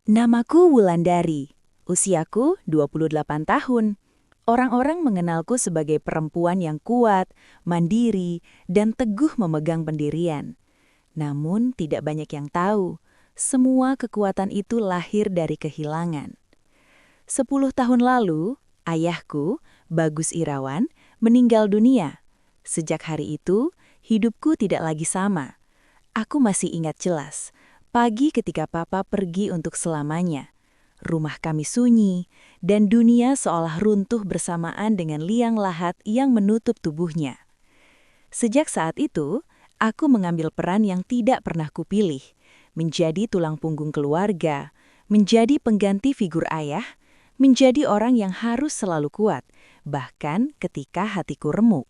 Namaku Wulandari. Usiaku 28 tahun. Orang-orang mengenalku sebagai perempuan yang kuat, mandiri, dan teguh memegang pendirian. Namun tidak banyak yang tahu, semua kekuatan itu lahir dari kehilangan. 10 tahun lalu, ayahku, Bagus Irawan, meninggal dunia. Sejak hari itu, hidupku tidak lagi sama. Aku masih ingat jelas, pagi ketika papa pergi untuk selamanya. Rumah kami sunyi, dan dunia seolah runtuh bersamaan dengan liang lahat yang menutup tubuhnya. Sejak saat itu, aku mengambil peran yang tidak pernah kupilih, menjadi tulang punggung keluarga, menjadi pengganti figur ayah, menjadi orang yang harus selalu kuat, bahkan ketika hatiku remuk.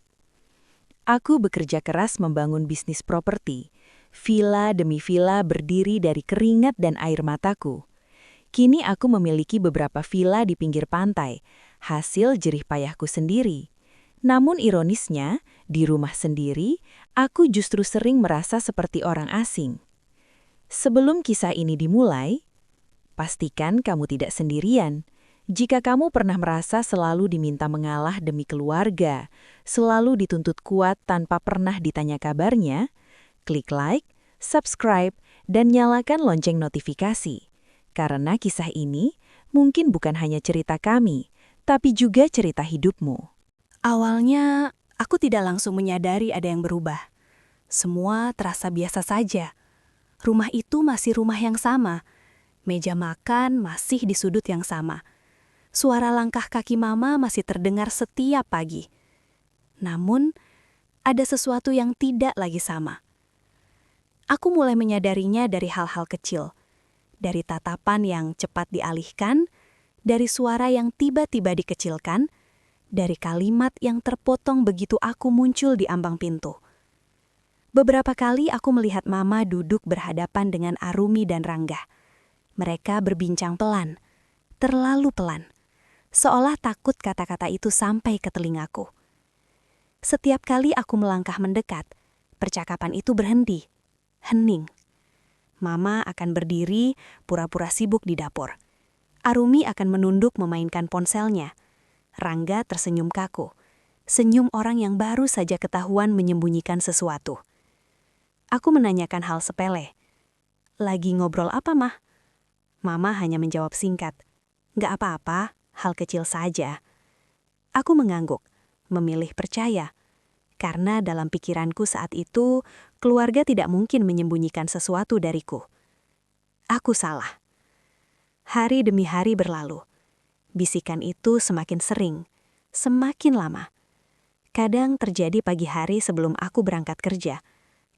Aku bekerja keras membangun bisnis properti. Villa demi villa berdiri dari keringat dan air mataku. Kini aku memiliki beberapa villa di pinggir pantai, hasil jerih payahku sendiri. Namun ironisnya, di rumah sendiri, aku justru sering merasa seperti orang asing. Sebelum kisah ini dimulai, pastikan kamu tidak sendirian. Jika kamu pernah merasa selalu diminta mengalah demi keluarga, selalu dituntut kuat tanpa pernah ditanya kabarnya, klik like, subscribe, dan nyalakan lonceng notifikasi. Karena kisah ini mungkin bukan hanya cerita kami, tapi juga cerita hidupmu. Awalnya, aku tidak langsung menyadari ada yang berubah. Semua terasa biasa saja. Rumah itu masih rumah yang sama. Meja makan masih di sudut yang sama. Suara langkah kaki mama masih terdengar setiap pagi. Namun, ada sesuatu yang tidak lagi sama. Aku mulai menyadarinya dari hal-hal kecil. Dari tatapan yang cepat dialihkan, dari suara yang tiba-tiba dikecilkan, dari kalimat yang terpotong begitu aku muncul di ambang pintu. Beberapa kali aku melihat mama duduk berhadapan dengan Arumi dan Rangga. Mereka berbincang pelan, terlalu pelan, seolah takut kata-kata itu sampai ke telingaku. Setiap kali aku melangkah mendekat, percakapan itu berhenti, hening. Mama akan berdiri, pura-pura sibuk di dapur. Arumi akan menunduk memainkan ponselnya. Rangga tersenyum kaku, senyum orang yang baru saja ketahuan menyembunyikan sesuatu. Aku menanyakan hal sepele. Lagi ngobrol apa, Mah? Mama hanya menjawab singkat. Nggak apa-apa, hal kecil saja. Aku mengangguk, memilih percaya. Karena dalam pikiranku saat itu, keluarga tidak mungkin menyembunyikan sesuatu dariku. Aku salah. Hari demi hari berlalu. Bisikan itu semakin sering, semakin lama. Kadang terjadi pagi hari sebelum aku berangkat kerja.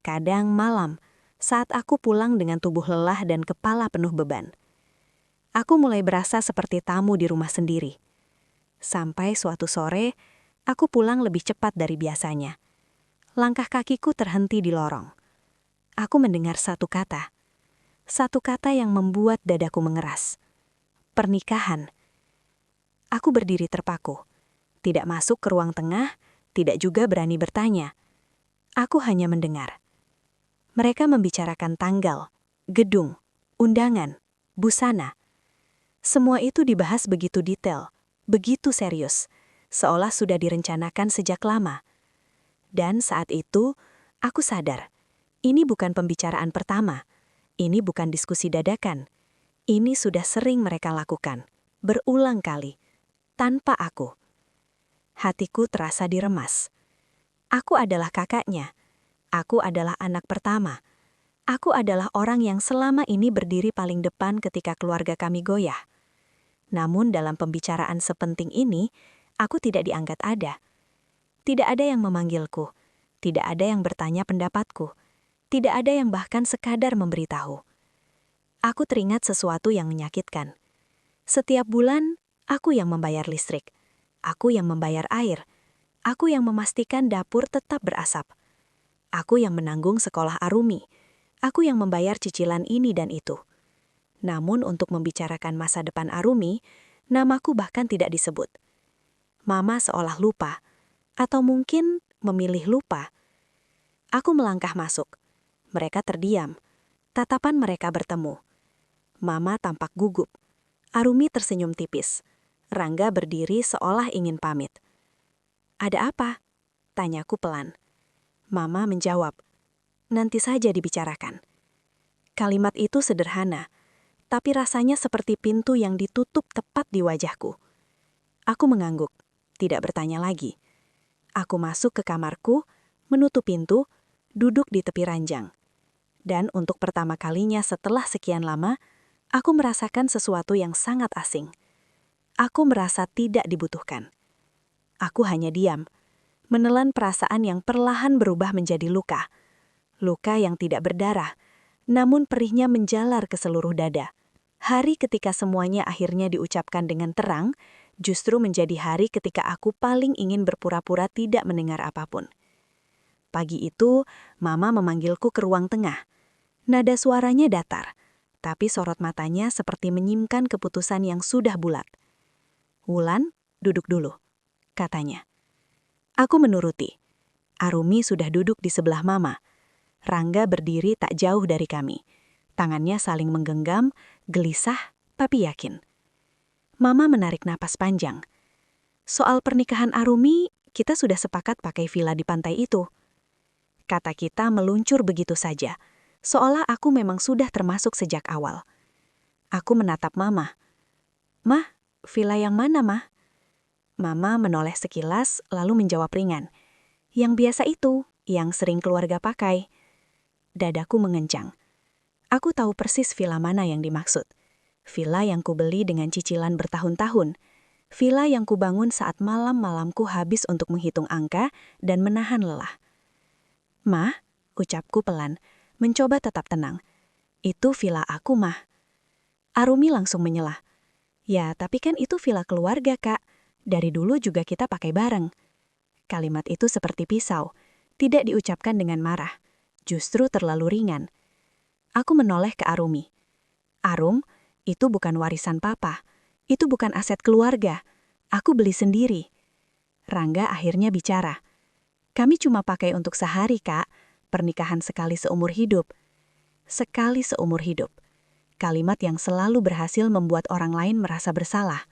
Kadang malam, saat aku pulang dengan tubuh lelah dan kepala penuh beban. Aku mulai berasa seperti tamu di rumah sendiri. Sampai suatu sore, aku pulang lebih cepat dari biasanya. Langkah kakiku terhenti di lorong. Aku mendengar satu kata. Satu kata yang membuat dadaku mengeras. Pernikahan. Aku berdiri terpaku. Tidak masuk ke ruang tengah, tidak juga berani bertanya. Aku hanya mendengar. Mereka membicarakan tanggal, gedung, undangan, busana. Semua itu dibahas begitu detail, begitu serius, seolah sudah direncanakan sejak lama. Dan saat itu, aku sadar, ini bukan pembicaraan pertama, ini bukan diskusi dadakan. Ini sudah sering mereka lakukan, berulang kali, tanpa aku. Hatiku terasa diremas. Aku adalah kakaknya. Aku adalah anak pertama. Aku adalah orang yang selama ini berdiri paling depan ketika keluarga kami goyah. Namun dalam pembicaraan sepenting ini, aku tidak dianggap ada. Tidak ada yang memanggilku. Tidak ada yang bertanya pendapatku. Tidak ada yang bahkan sekadar memberitahu. Aku teringat sesuatu yang menyakitkan. Setiap bulan, aku yang membayar listrik. Aku yang membayar air. Aku yang memastikan dapur tetap berasap. Aku yang menanggung sekolah Arumi. Aku yang membayar cicilan ini dan itu. Namun untuk membicarakan masa depan Arumi, namaku bahkan tidak disebut. Mama seolah lupa, atau mungkin memilih lupa. Aku melangkah masuk. Mereka terdiam. Tatapan mereka bertemu. Mama tampak gugup. Arumi tersenyum tipis. Rangga berdiri seolah ingin pamit. "Ada apa?" tanyaku pelan. Mama menjawab, "Nanti saja dibicarakan." Kalimat itu sederhana, tapi rasanya seperti pintu yang ditutup tepat di wajahku. Aku mengangguk, tidak bertanya lagi. Aku masuk ke kamarku, menutup pintu, duduk di tepi ranjang. Dan untuk pertama kalinya setelah sekian lama, aku merasakan sesuatu yang sangat asing. Aku merasa tidak dibutuhkan. Aku hanya diam, menelan perasaan yang perlahan berubah menjadi luka. Luka yang tidak berdarah, namun perihnya menjalar ke seluruh dada. Hari ketika semuanya akhirnya diucapkan dengan terang, justru menjadi hari ketika aku paling ingin berpura-pura tidak mendengar apapun. Pagi itu, Mama memanggilku ke ruang tengah. Nada suaranya datar, tapi sorot matanya seperti menyimpan keputusan yang sudah bulat. "Wulan, duduk dulu," katanya. Aku menuruti. Arumi sudah duduk di sebelah Mama. Rangga berdiri tak jauh dari kami. Tangannya saling menggenggam, gelisah tapi yakin. Mama menarik napas panjang. "Soal pernikahan Arumi, kita sudah sepakat pakai villa di pantai itu." Kata kita meluncur begitu saja, seolah aku memang sudah termasuk sejak awal. Aku menatap Mama. "Mah, villa yang mana, Mah?" Mama menoleh sekilas lalu menjawab ringan. "Yang biasa itu, yang sering keluarga pakai." Dadaku mengencang. Aku tahu persis villa mana yang dimaksud. Villa yang kubeli dengan cicilan bertahun-tahun. Villa yang kubangun saat malam-malamku habis untuk menghitung angka dan menahan lelah. "Mah," ucapku pelan, mencoba tetap tenang. "Itu villa aku, Mah." Arumi langsung menyelah. "Ya, tapi kan itu villa keluarga, Kak. Dari dulu juga kita pakai bareng." Kalimat itu seperti pisau, tidak diucapkan dengan marah, justru terlalu ringan. Aku menoleh ke Arumi. "Arum, itu bukan warisan papa. Itu bukan aset keluarga. Aku beli sendiri." Rangga akhirnya bicara. "Kami cuma pakai untuk sehari, Kak. Pernikahan sekali seumur hidup." Sekali seumur hidup. Kalimat yang selalu berhasil membuat orang lain merasa bersalah.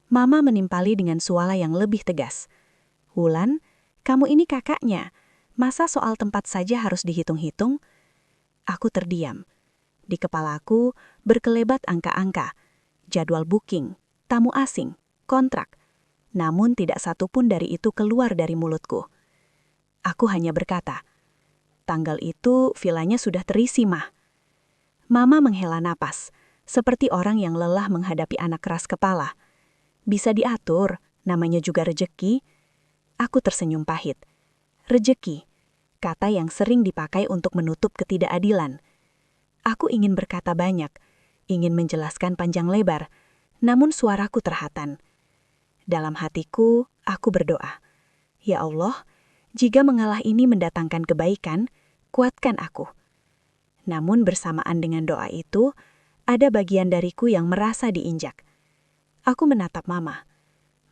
Mama menimpali dengan suara yang lebih tegas. "Wulan, kamu ini kakaknya. Masa soal tempat saja harus dihitung-hitung?" Aku terdiam. Di kepalaku berkelebat angka-angka, jadwal booking, tamu asing, kontrak. Namun tidak satu pun dari itu keluar dari mulutku. Aku hanya berkata, "Tanggal itu villanya sudah terisi, Mah." Mama menghela napas, seperti orang yang lelah menghadapi anak keras kepala. "Bisa diatur, namanya juga rejeki." Aku tersenyum pahit. Rejeki, kata yang sering dipakai untuk menutup ketidakadilan. Aku ingin berkata banyak, ingin menjelaskan panjang lebar, namun suaraku terhatan. Dalam hatiku, aku berdoa, "Ya Allah, jika mengalah ini mendatangkan kebaikan, kuatkan aku." Namun bersamaan dengan doa itu, ada bagian dariku yang merasa diinjak. Aku menatap Mama.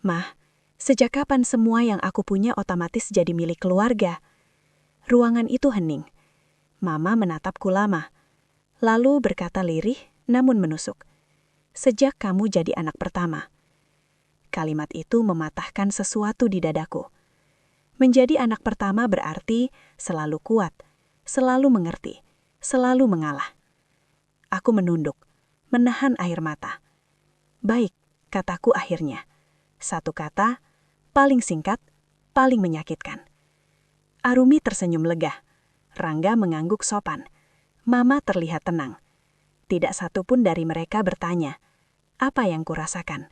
"Mah, sejak kapan semua yang aku punya otomatis jadi milik keluarga?" Ruangan itu hening. Mama menatapku lama, lalu berkata lirih namun menusuk, "Sejak kamu jadi anak pertama." Kalimat itu mematahkan sesuatu di dadaku. Menjadi anak pertama berarti selalu kuat, selalu mengerti, selalu mengalah. Aku menunduk, menahan air mata. "Baik," kataku akhirnya. Satu kata, paling singkat, paling menyakitkan. Arumi tersenyum lega. Rangga mengangguk sopan. Mama terlihat tenang. Tidak satu pun dari mereka bertanya, apa yang kurasakan.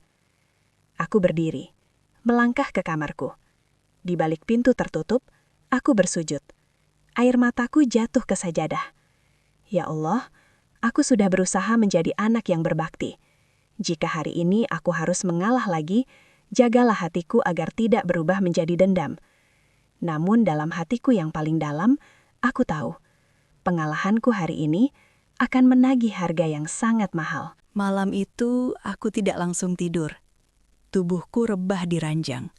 Aku berdiri, melangkah ke kamarku. Di balik pintu tertutup, aku bersujud. Air mataku jatuh ke sajadah. "Ya Allah, aku sudah berusaha menjadi anak yang berbakti. Jika hari ini aku harus mengalah lagi, jagalah hatiku agar tidak berubah menjadi dendam." Namun dalam hatiku yang paling dalam, aku tahu, pengalahanku hari ini akan menagih harga yang sangat mahal. Malam itu aku tidak langsung tidur. Tubuhku rebah di ranjang,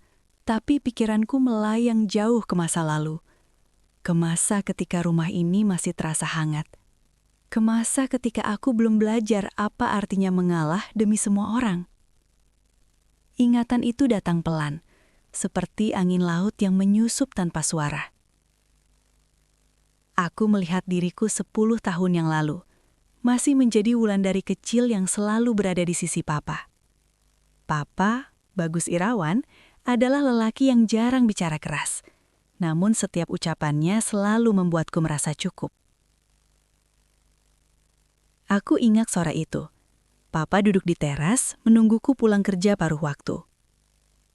tapi pikiranku melayang jauh ke masa lalu. Ke masa ketika rumah ini masih terasa hangat. ke masa ketika aku belum belajar apa artinya mengalah demi semua orang. Ingatan itu datang pelan, seperti angin laut yang menyusup tanpa suara. Aku melihat diriku 10 tahun yang lalu, masih menjadi Wulandari kecil yang selalu berada di sisi Papa. Papa, Bagus Irawan, adalah lelaki yang jarang bicara keras, namun setiap ucapannya selalu membuatku merasa cukup. Aku ingat sore itu. Papa duduk di teras, menungguku pulang kerja paruh waktu.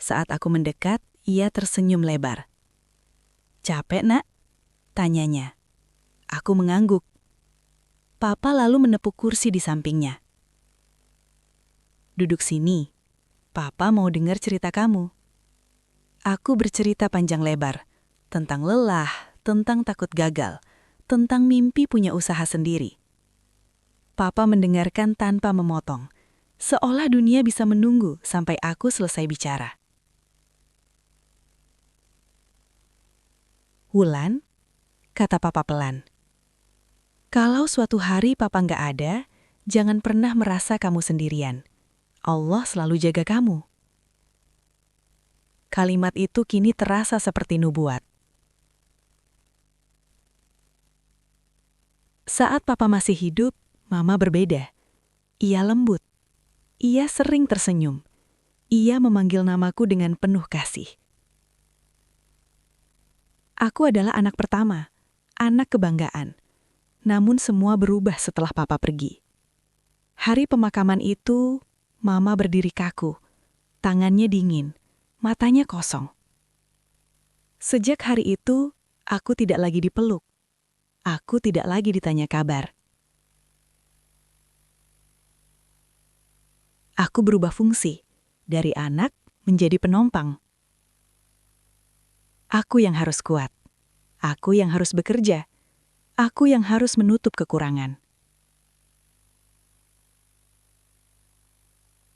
Saat aku mendekat, ia tersenyum lebar. "Capek, Nak?" tanyanya. Aku mengangguk. Papa lalu menepuk kursi di sampingnya. "Duduk sini. Papa mau dengar cerita kamu." Aku bercerita panjang lebar. Tentang lelah, tentang takut gagal, tentang mimpi punya usaha sendiri. Papa mendengarkan tanpa memotong, seolah dunia bisa menunggu sampai aku selesai bicara. "Wulan," kata Papa pelan, "kalau suatu hari Papa nggak ada, jangan pernah merasa kamu sendirian. Allah selalu jaga kamu." Kalimat itu kini terasa seperti nubuat. Saat Papa masih hidup, Mama berbeda. Ia lembut. Ia sering tersenyum. Ia memanggil namaku dengan penuh kasih. Aku adalah anak pertama, anak kebanggaan. Namun semua berubah setelah Papa pergi. Hari pemakaman itu, Mama berdiri kaku. Tangannya dingin, matanya kosong. Sejak hari itu, aku tidak lagi dipeluk. Aku tidak lagi ditanya kabar. Aku berubah fungsi, dari anak menjadi penumpang. Aku yang harus kuat. Aku yang harus bekerja. Aku yang harus menutup kekurangan.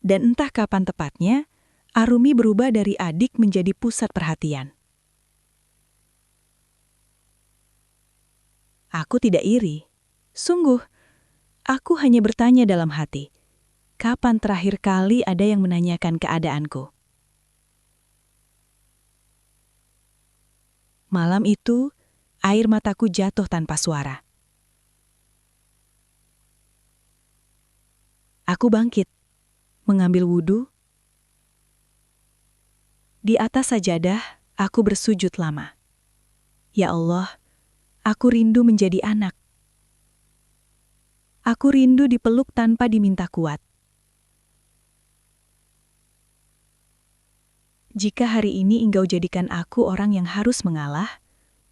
Dan entah kapan tepatnya, Arumi berubah dari adik menjadi pusat perhatian. Aku tidak iri. Sungguh, aku hanya bertanya dalam hati, kapan terakhir kali ada yang menanyakan keadaanku? Malam itu, air mataku jatuh tanpa suara. Aku bangkit, mengambil wudhu. Di atas sajadah, aku bersujud lama. Ya Allah, aku rindu menjadi anak. Aku rindu dipeluk tanpa diminta kuat. Jika hari ini Engkau jadikan aku orang yang harus mengalah,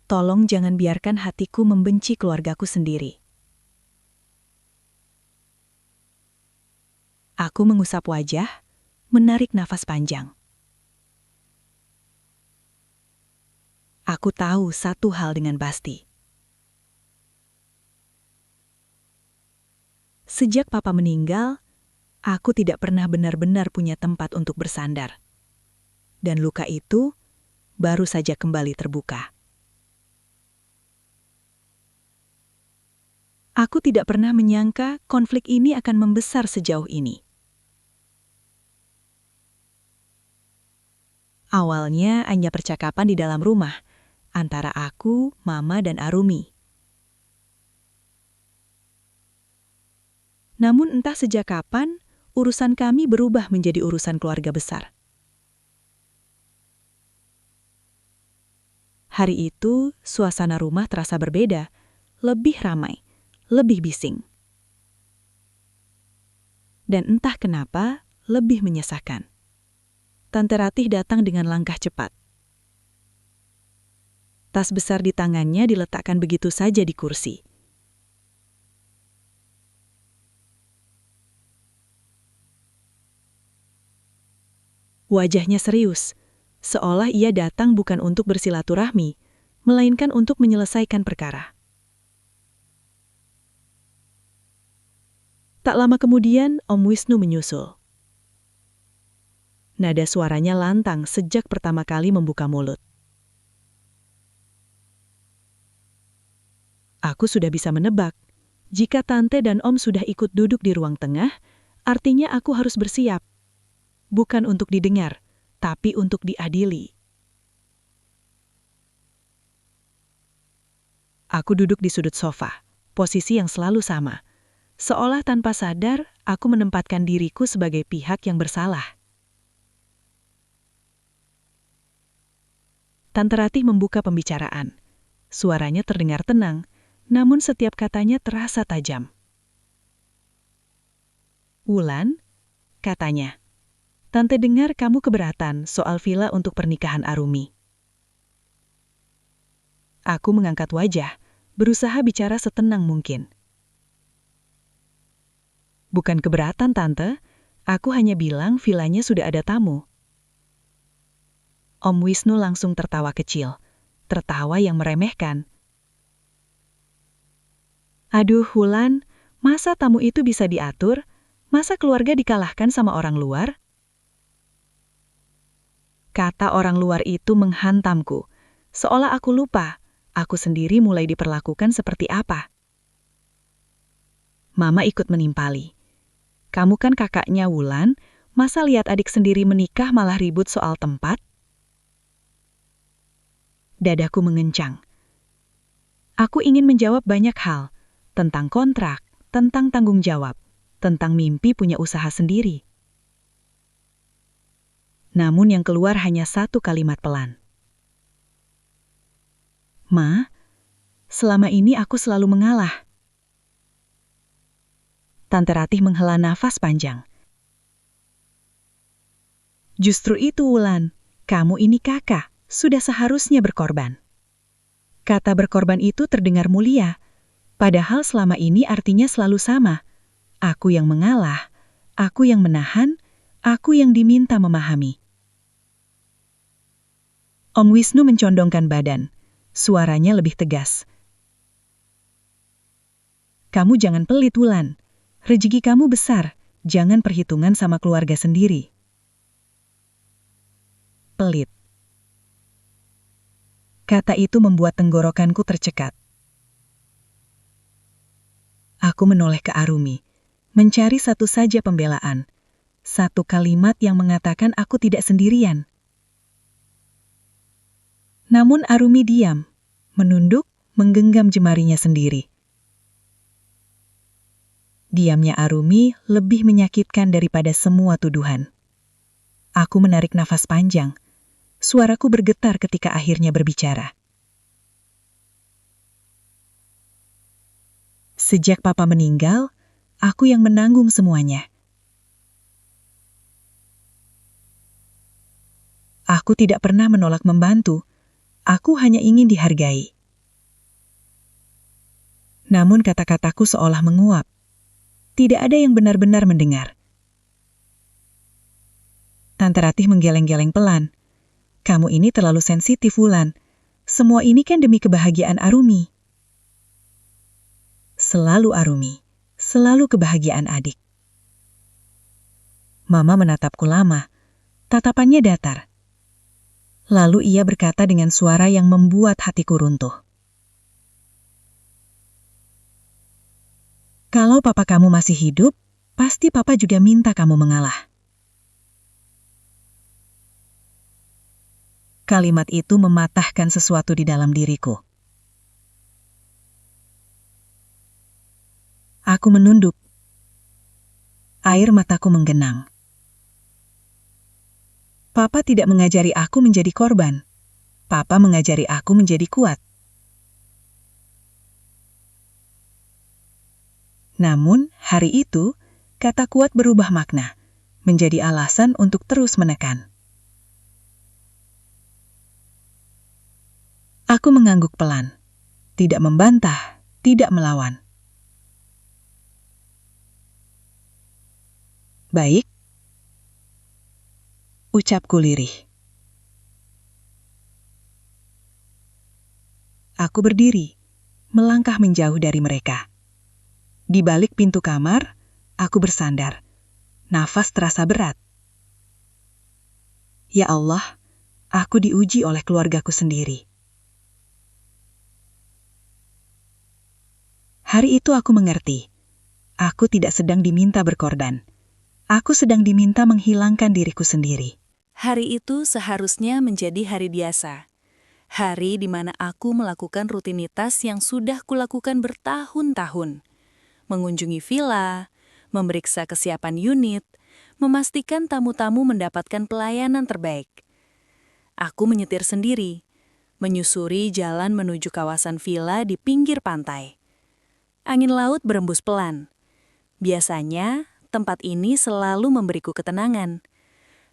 tolong jangan biarkan hatiku membenci keluargaku sendiri. Aku mengusap wajah, menarik nafas panjang. Aku tahu satu hal dengan pasti. Sejak Papa meninggal, aku tidak pernah benar-benar punya tempat untuk bersandar. Dan luka itu baru saja kembali terbuka. Aku tidak pernah menyangka konflik ini akan membesar sejauh ini. Awalnya hanya percakapan di dalam rumah, antara aku, Mama, dan Arumi. Namun entah sejak kapan, urusan kami berubah menjadi urusan keluarga besar. Hari itu, suasana rumah terasa berbeda, lebih ramai, lebih bising. Dan entah kenapa, lebih menyesakan. Tante Ratih datang dengan langkah cepat. Tas besar di tangannya diletakkan begitu saja di kursi. Wajahnya serius, seolah ia datang bukan untuk bersilaturahmi, melainkan untuk menyelesaikan perkara. Tak lama kemudian, Om Wisnu menyusul. Nada suaranya lantang sejak pertama kali membuka mulut. Aku sudah bisa menebak, Jika tante dan om sudah ikut duduk di ruang tengah, artinya aku harus bersiap. Bukan untuk didengar, tapi untuk diadili. Aku duduk di sudut sofa, posisi yang selalu sama. Seolah tanpa sadar, aku menempatkan diriku sebagai pihak yang bersalah. Tante Ratih membuka pembicaraan. Suaranya terdengar tenang, namun setiap katanya terasa tajam. "Wulan," katanya, "Tante dengar kamu keberatan soal villa untuk pernikahan Arumi." Aku mengangkat wajah, berusaha bicara setenang mungkin. "Bukan keberatan, Tante. Aku hanya bilang villanya sudah ada tamu." Om Wisnu langsung tertawa kecil, tertawa yang meremehkan. "Aduh, Wulan, masa tamu itu bisa diatur? Masa keluarga dikalahkan sama orang luar?" Kata orang luar itu menghantamku, seolah aku lupa, aku sendiri mulai diperlakukan seperti apa. Mama ikut menimpali. "Kamu kan kakaknya Wulan, masa lihat adik sendiri menikah malah ribut soal tempat?" Dadaku mengencang. Aku ingin menjawab banyak hal, tentang kontrak, tentang tanggung jawab, tentang mimpi punya usaha sendiri. Namun yang keluar hanya satu kalimat pelan. "Ma, selama ini aku selalu mengalah." Tante Ratih menghela nafas panjang. "Justru itu, Wulan, kamu ini kakak, sudah seharusnya berkorban." Kata berkorban itu terdengar mulia, padahal selama ini artinya selalu sama. Aku yang mengalah, aku yang menahan, aku yang diminta memahami. Om Wisnu mencondongkan badan, suaranya lebih tegas. "Kamu jangan pelit, Wulan. Rezeki kamu besar, jangan perhitungan sama keluarga sendiri." Pelit. Kata itu membuat tenggorokanku tercekat. Aku menoleh ke Arumi, mencari satu saja pembelaan. Satu kalimat yang mengatakan aku tidak sendirian. Namun Arumi diam, menunduk, menggenggam jemarinya sendiri. Diamnya Arumi lebih menyakitkan daripada semua tuduhan. Aku menarik nafas panjang. Suaraku bergetar ketika akhirnya berbicara. "Sejak Papa meninggal, aku yang menanggung semuanya. Aku tidak pernah menolak membantu, aku hanya ingin dihargai." Namun kata-kataku seolah menguap. Tidak ada yang benar-benar mendengar. Tante Ratih menggeleng-geleng pelan. "Kamu ini terlalu sensitif, Wulan. Semua ini kan demi kebahagiaan Arumi." Selalu Arumi, selalu kebahagiaan adik. Mama menatapku lama, tatapannya datar. Lalu ia berkata dengan suara yang membuat hatiku runtuh. "Kalau papa kamu masih hidup, pasti papa juga minta kamu mengalah." Kalimat itu mematahkan sesuatu di dalam diriku. Aku menunduk. Air mataku menggenang. Papa tidak mengajari aku menjadi korban. Papa mengajari aku menjadi kuat. Namun, hari itu, kata kuat berubah makna, menjadi alasan untuk terus menekan. Aku mengangguk pelan, tidak membantah, tidak melawan. "Baik," ucapku lirih. Aku berdiri, melangkah menjauh dari mereka. Di balik pintu kamar, aku bersandar. Nafas terasa berat. Ya Allah, aku diuji oleh keluargaku sendiri. Hari itu aku mengerti. Aku tidak sedang diminta berkorban. Aku sedang diminta menghilangkan diriku sendiri. Hari itu seharusnya menjadi hari biasa. Hari di mana aku melakukan rutinitas yang sudah kulakukan bertahun-tahun. Mengunjungi villa, memeriksa kesiapan unit, memastikan tamu-tamu mendapatkan pelayanan terbaik. Aku menyetir sendiri, menyusuri jalan menuju kawasan villa di pinggir pantai. Angin laut berembus pelan. Biasanya, tempat ini selalu memberiku ketenangan.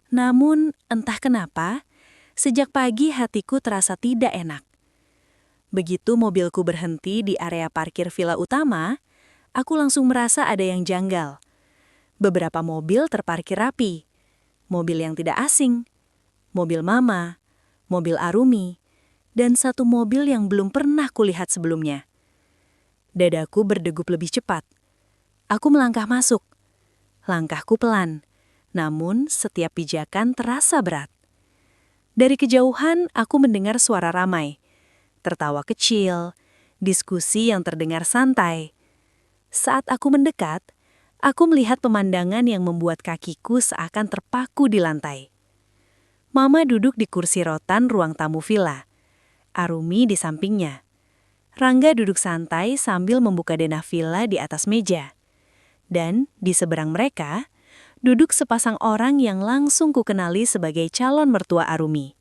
Namun, entah kenapa, sejak pagi hatiku terasa tidak enak. Begitu mobilku berhenti di area parkir villa utama, aku langsung merasa ada yang janggal. Beberapa mobil terparkir rapi. Mobil yang tidak asing, mobil Mama, mobil Arumi, dan satu mobil yang belum pernah kulihat sebelumnya. Dadaku berdegup lebih cepat. Aku melangkah masuk. Langkahku pelan, namun setiap pijakan terasa berat. Dari kejauhan, aku mendengar suara ramai. Tertawa kecil, diskusi yang terdengar santai. Saat aku mendekat, aku melihat pemandangan yang membuat kakiku seakan terpaku di lantai. Mama duduk di kursi rotan ruang tamu villa. Arumi di sampingnya. Rangga duduk santai sambil membuka denah villa di atas meja. Dan di seberang mereka, duduk sepasang orang yang langsung kukenali sebagai calon mertua Arumi.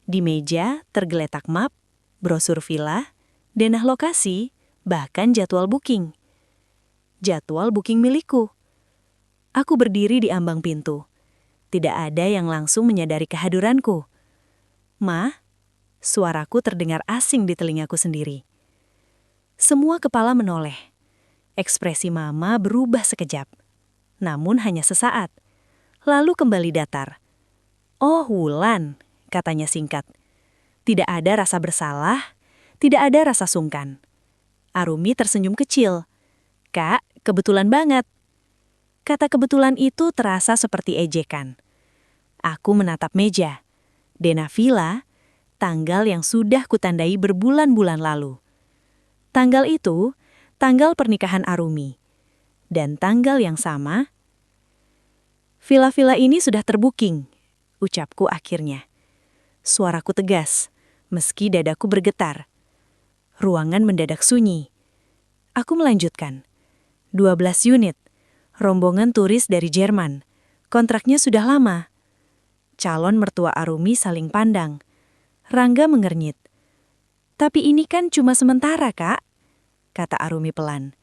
Di meja tergeletak map, brosur villa, denah lokasi, bahkan jadwal booking. Jadwal booking milikku. Aku berdiri di ambang pintu. Tidak ada yang langsung menyadari kehadiranku. Ma, suaraku terdengar asing di telingaku sendiri. Semua kepala menoleh. Ekspresi Mama berubah sekejap. Namun hanya sesaat. Lalu kembali datar. "Oh, Wulan," katanya singkat. Tidak ada rasa bersalah, tidak ada rasa sungkan. Arumi tersenyum kecil. "Kak, kebetulan banget." Kata kebetulan itu terasa seperti ejekan. Aku menatap meja. Denah villa, tanggal yang sudah kutandai berbulan-bulan lalu. Tanggal itu, tanggal pernikahan Arumi. Dan tanggal yang sama, villa-villa ini sudah terbooking, ucapku akhirnya. Suaraku tegas, meski dadaku bergetar. Ruangan mendadak sunyi. Aku melanjutkan. 12 unit, rombongan turis dari Jerman. Kontraknya sudah lama. Calon mertua Arumi saling pandang. Rangga mengernyit. "Tapi ini kan cuma sementara, Kak," kata Arumi pelan.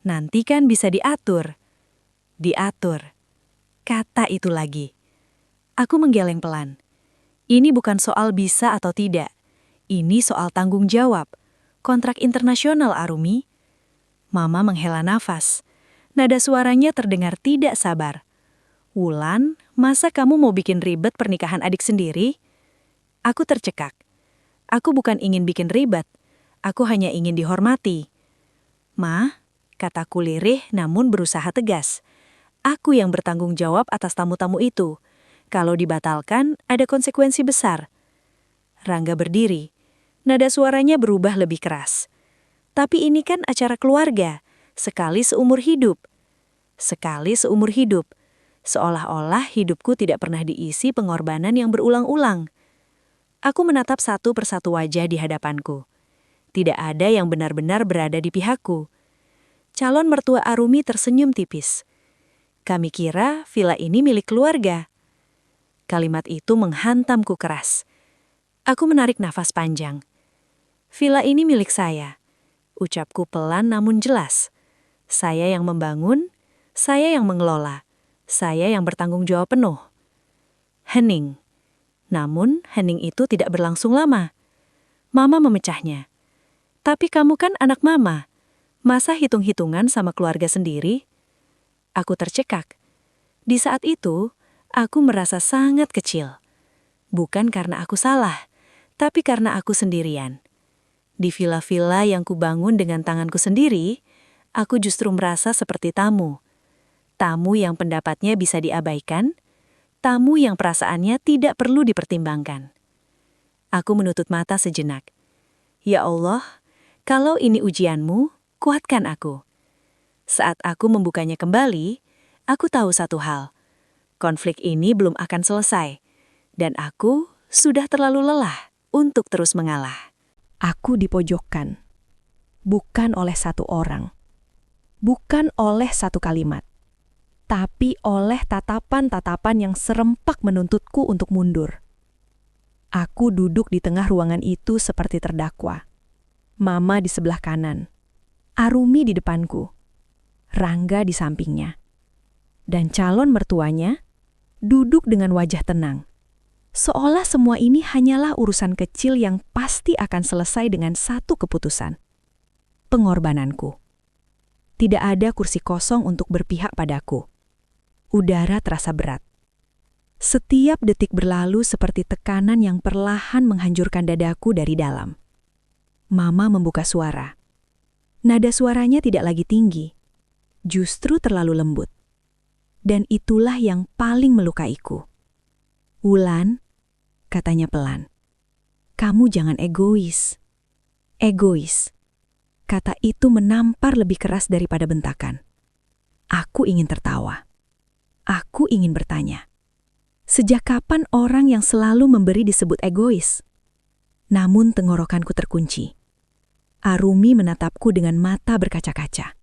"Nanti kan bisa diatur." Diatur. Kata itu lagi. Aku menggeleng pelan. Ini bukan soal bisa atau tidak. Ini soal tanggung jawab. Kontrak internasional, Arumi. Mama menghela nafas. Nada suaranya terdengar tidak sabar. "Wulan, masa kamu mau bikin ribet pernikahan adik sendiri?" Aku tercekak. Aku bukan ingin bikin ribet. Aku hanya ingin dihormati. "Ma," kataku lirih namun berusaha tegas. "Aku yang bertanggung jawab atas tamu-tamu itu. Kalau dibatalkan, ada konsekuensi besar." Rangga berdiri. Nada suaranya berubah lebih keras. "Tapi ini kan acara keluarga. Sekali seumur hidup." Sekali seumur hidup. Seolah-olah hidupku tidak pernah diisi pengorbanan yang berulang-ulang. Aku menatap satu persatu wajah di hadapanku. Tidak ada yang benar-benar berada di pihakku. Calon mertua Arumi tersenyum tipis. "Kami kira villa ini milik keluarga." Kalimat itu menghantamku keras. Aku menarik nafas panjang. "Villa ini milik saya," ucapku pelan namun jelas. Saya yang membangun, saya yang mengelola, saya yang bertanggung jawab penuh. Hening. Namun, hening itu tidak berlangsung lama. Mama memecahnya. "Tapi kamu kan anak Mama. Masa hitung-hitungan sama keluarga sendiri?" Aku tercekak. Di saat itu, aku merasa sangat kecil. Bukan karena aku salah, tapi karena aku sendirian. Di villa-villa yang kubangun dengan tanganku sendiri, aku justru merasa seperti tamu. Tamu yang pendapatnya bisa diabaikan, tamu yang perasaannya tidak perlu dipertimbangkan. Aku menutup mata sejenak. "Ya Allah, kalau ini ujianmu, kuatkan aku. Saat aku membukanya kembali, aku tahu satu hal. Konflik ini belum akan selesai, dan aku sudah terlalu lelah untuk terus mengalah. Aku dipojokkan, bukan oleh satu orang, bukan oleh satu kalimat, tapi oleh tatapan-tatapan yang serempak menuntutku untuk mundur. Aku duduk di tengah ruangan itu seperti terdakwa. Mama di sebelah kanan, Arumi di depanku, Rangga di sampingnya, dan calon mertuanya duduk dengan wajah tenang. Seolah semua ini hanyalah urusan kecil yang pasti akan selesai dengan satu keputusan. Pengorbananku. Tidak ada kursi kosong untuk berpihak padaku. Udara terasa berat. Setiap detik berlalu seperti tekanan yang perlahan menghancurkan dadaku dari dalam. Mama membuka suara. Nada suaranya tidak lagi tinggi, justru terlalu lembut. Dan itulah yang paling melukaiku. "Wulan," katanya pelan, "kamu jangan egois." Egois. Kata itu menampar lebih keras daripada bentakan. Aku ingin tertawa. Aku ingin bertanya. Sejak kapan orang yang selalu memberi disebut egois? Namun tenggorokanku terkunci. Arumi menatapku dengan mata berkaca-kaca.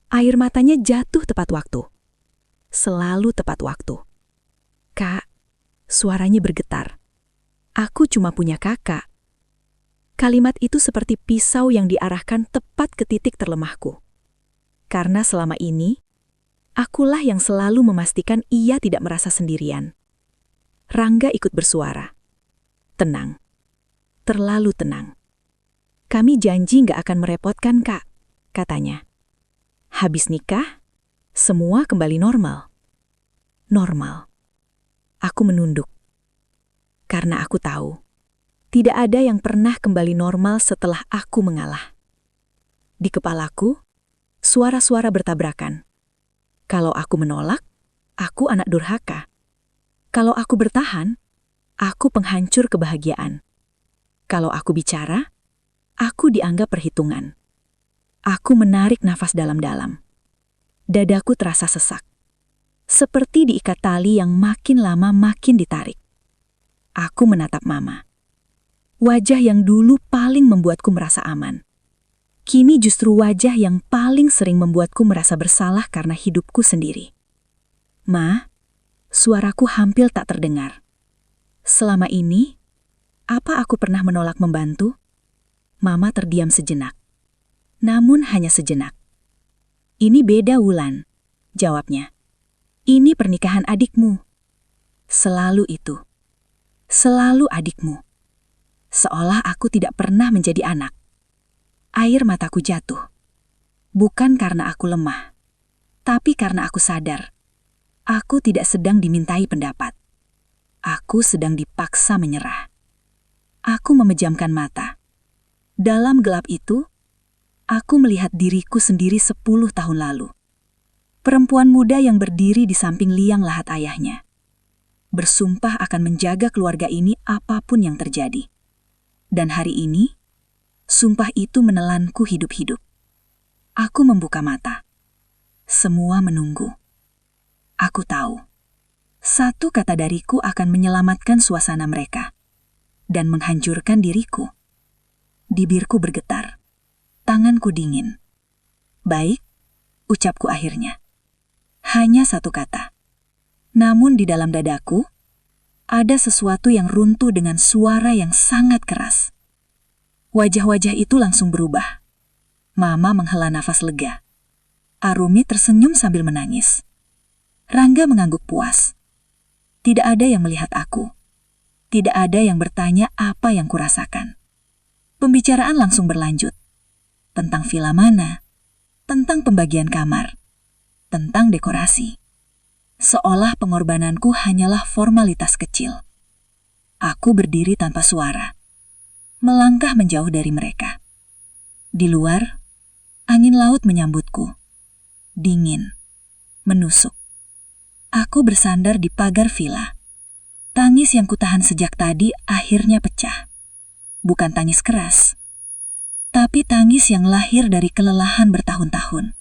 Air matanya jatuh tepat waktu. Selalu tepat waktu. "Kak," suaranya bergetar. "Aku cuma punya kakak." Kalimat itu seperti pisau yang diarahkan tepat ke titik terlemahku. Karena selama ini, akulah yang selalu memastikan ia tidak merasa sendirian. Rangga ikut bersuara. "Tenang. Terlalu tenang. Kami janji nggak akan merepotkan, Kak," katanya. "Habis nikah, semua kembali normal." Normal. Aku menunduk. Karena aku tahu, tidak ada yang pernah kembali normal setelah aku mengalah. Di kepalaku, suara-suara bertabrakan. Kalau aku menolak, aku anak durhaka. Kalau aku bertahan, aku penghancur kebahagiaan. Kalau aku bicara, aku dianggap perhitungan. Aku menarik nafas dalam-dalam. Dadaku terasa sesak. Seperti diikat tali yang makin lama makin ditarik. Aku menatap Mama. Wajah yang dulu paling membuatku merasa aman. Kini justru wajah yang paling sering membuatku merasa bersalah karena hidupku sendiri. "Ma," suaraku hampir tak terdengar. "Selama ini, apa aku pernah menolak membantu?" Mama terdiam sejenak. Namun hanya sejenak. "Ini beda, Wulan," jawabnya. "Ini pernikahan adikmu." Selalu itu. Selalu adikmu. Seolah aku tidak pernah menjadi anak. Air mataku jatuh. Bukan karena aku lemah, tapi karena aku sadar. Aku tidak sedang dimintai pendapat. Aku sedang dipaksa menyerah. Aku memejamkan mata. Dalam gelap itu, aku melihat diriku sendiri 10 tahun lalu. Perempuan muda yang berdiri di samping liang lahat ayahnya. Bersumpah akan menjaga keluarga ini apapun yang terjadi. Dan hari ini, sumpah itu menelanku hidup-hidup. Aku membuka mata. Semua menunggu. Aku tahu, satu kata dariku akan menyelamatkan suasana mereka dan menghancurkan diriku. Bibirku bergetar. Tanganku dingin. "Baik," ucapku akhirnya. Hanya satu kata. Namun di dalam dadaku, ada sesuatu yang runtuh dengan suara yang sangat keras. Wajah-wajah itu langsung berubah. Mama menghela nafas lega. Arumi tersenyum sambil menangis. Rangga mengangguk puas. Tidak ada yang melihat aku. Tidak ada yang bertanya apa yang kurasakan. Pembicaraan langsung berlanjut. Tentang villa mana, tentang pembagian kamar, tentang dekorasi. Seolah pengorbananku hanyalah formalitas kecil. Aku berdiri tanpa suara, melangkah menjauh dari mereka. Di luar, angin laut menyambutku. Dingin, menusuk. Aku bersandar di pagar villa. Tangis yang kutahan sejak tadi akhirnya pecah. Bukan tangis keras, tapi tangis yang lahir dari kelelahan bertahun-tahun.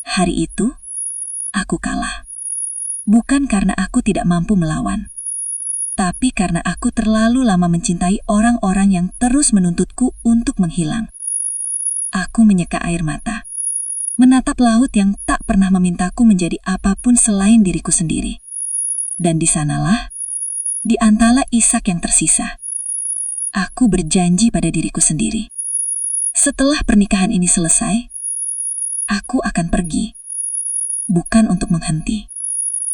Hari itu, aku kalah. Bukan karena aku tidak mampu melawan, tapi karena aku terlalu lama mencintai orang-orang yang terus menuntutku untuk menghilang. Aku menyeka air mata, menatap laut yang tak pernah memintaku menjadi apapun selain diriku sendiri. Dan di sanalah, di antara isak yang tersisa, aku berjanji pada diriku sendiri. Setelah pernikahan ini selesai, aku akan pergi. Bukan untuk menghenti,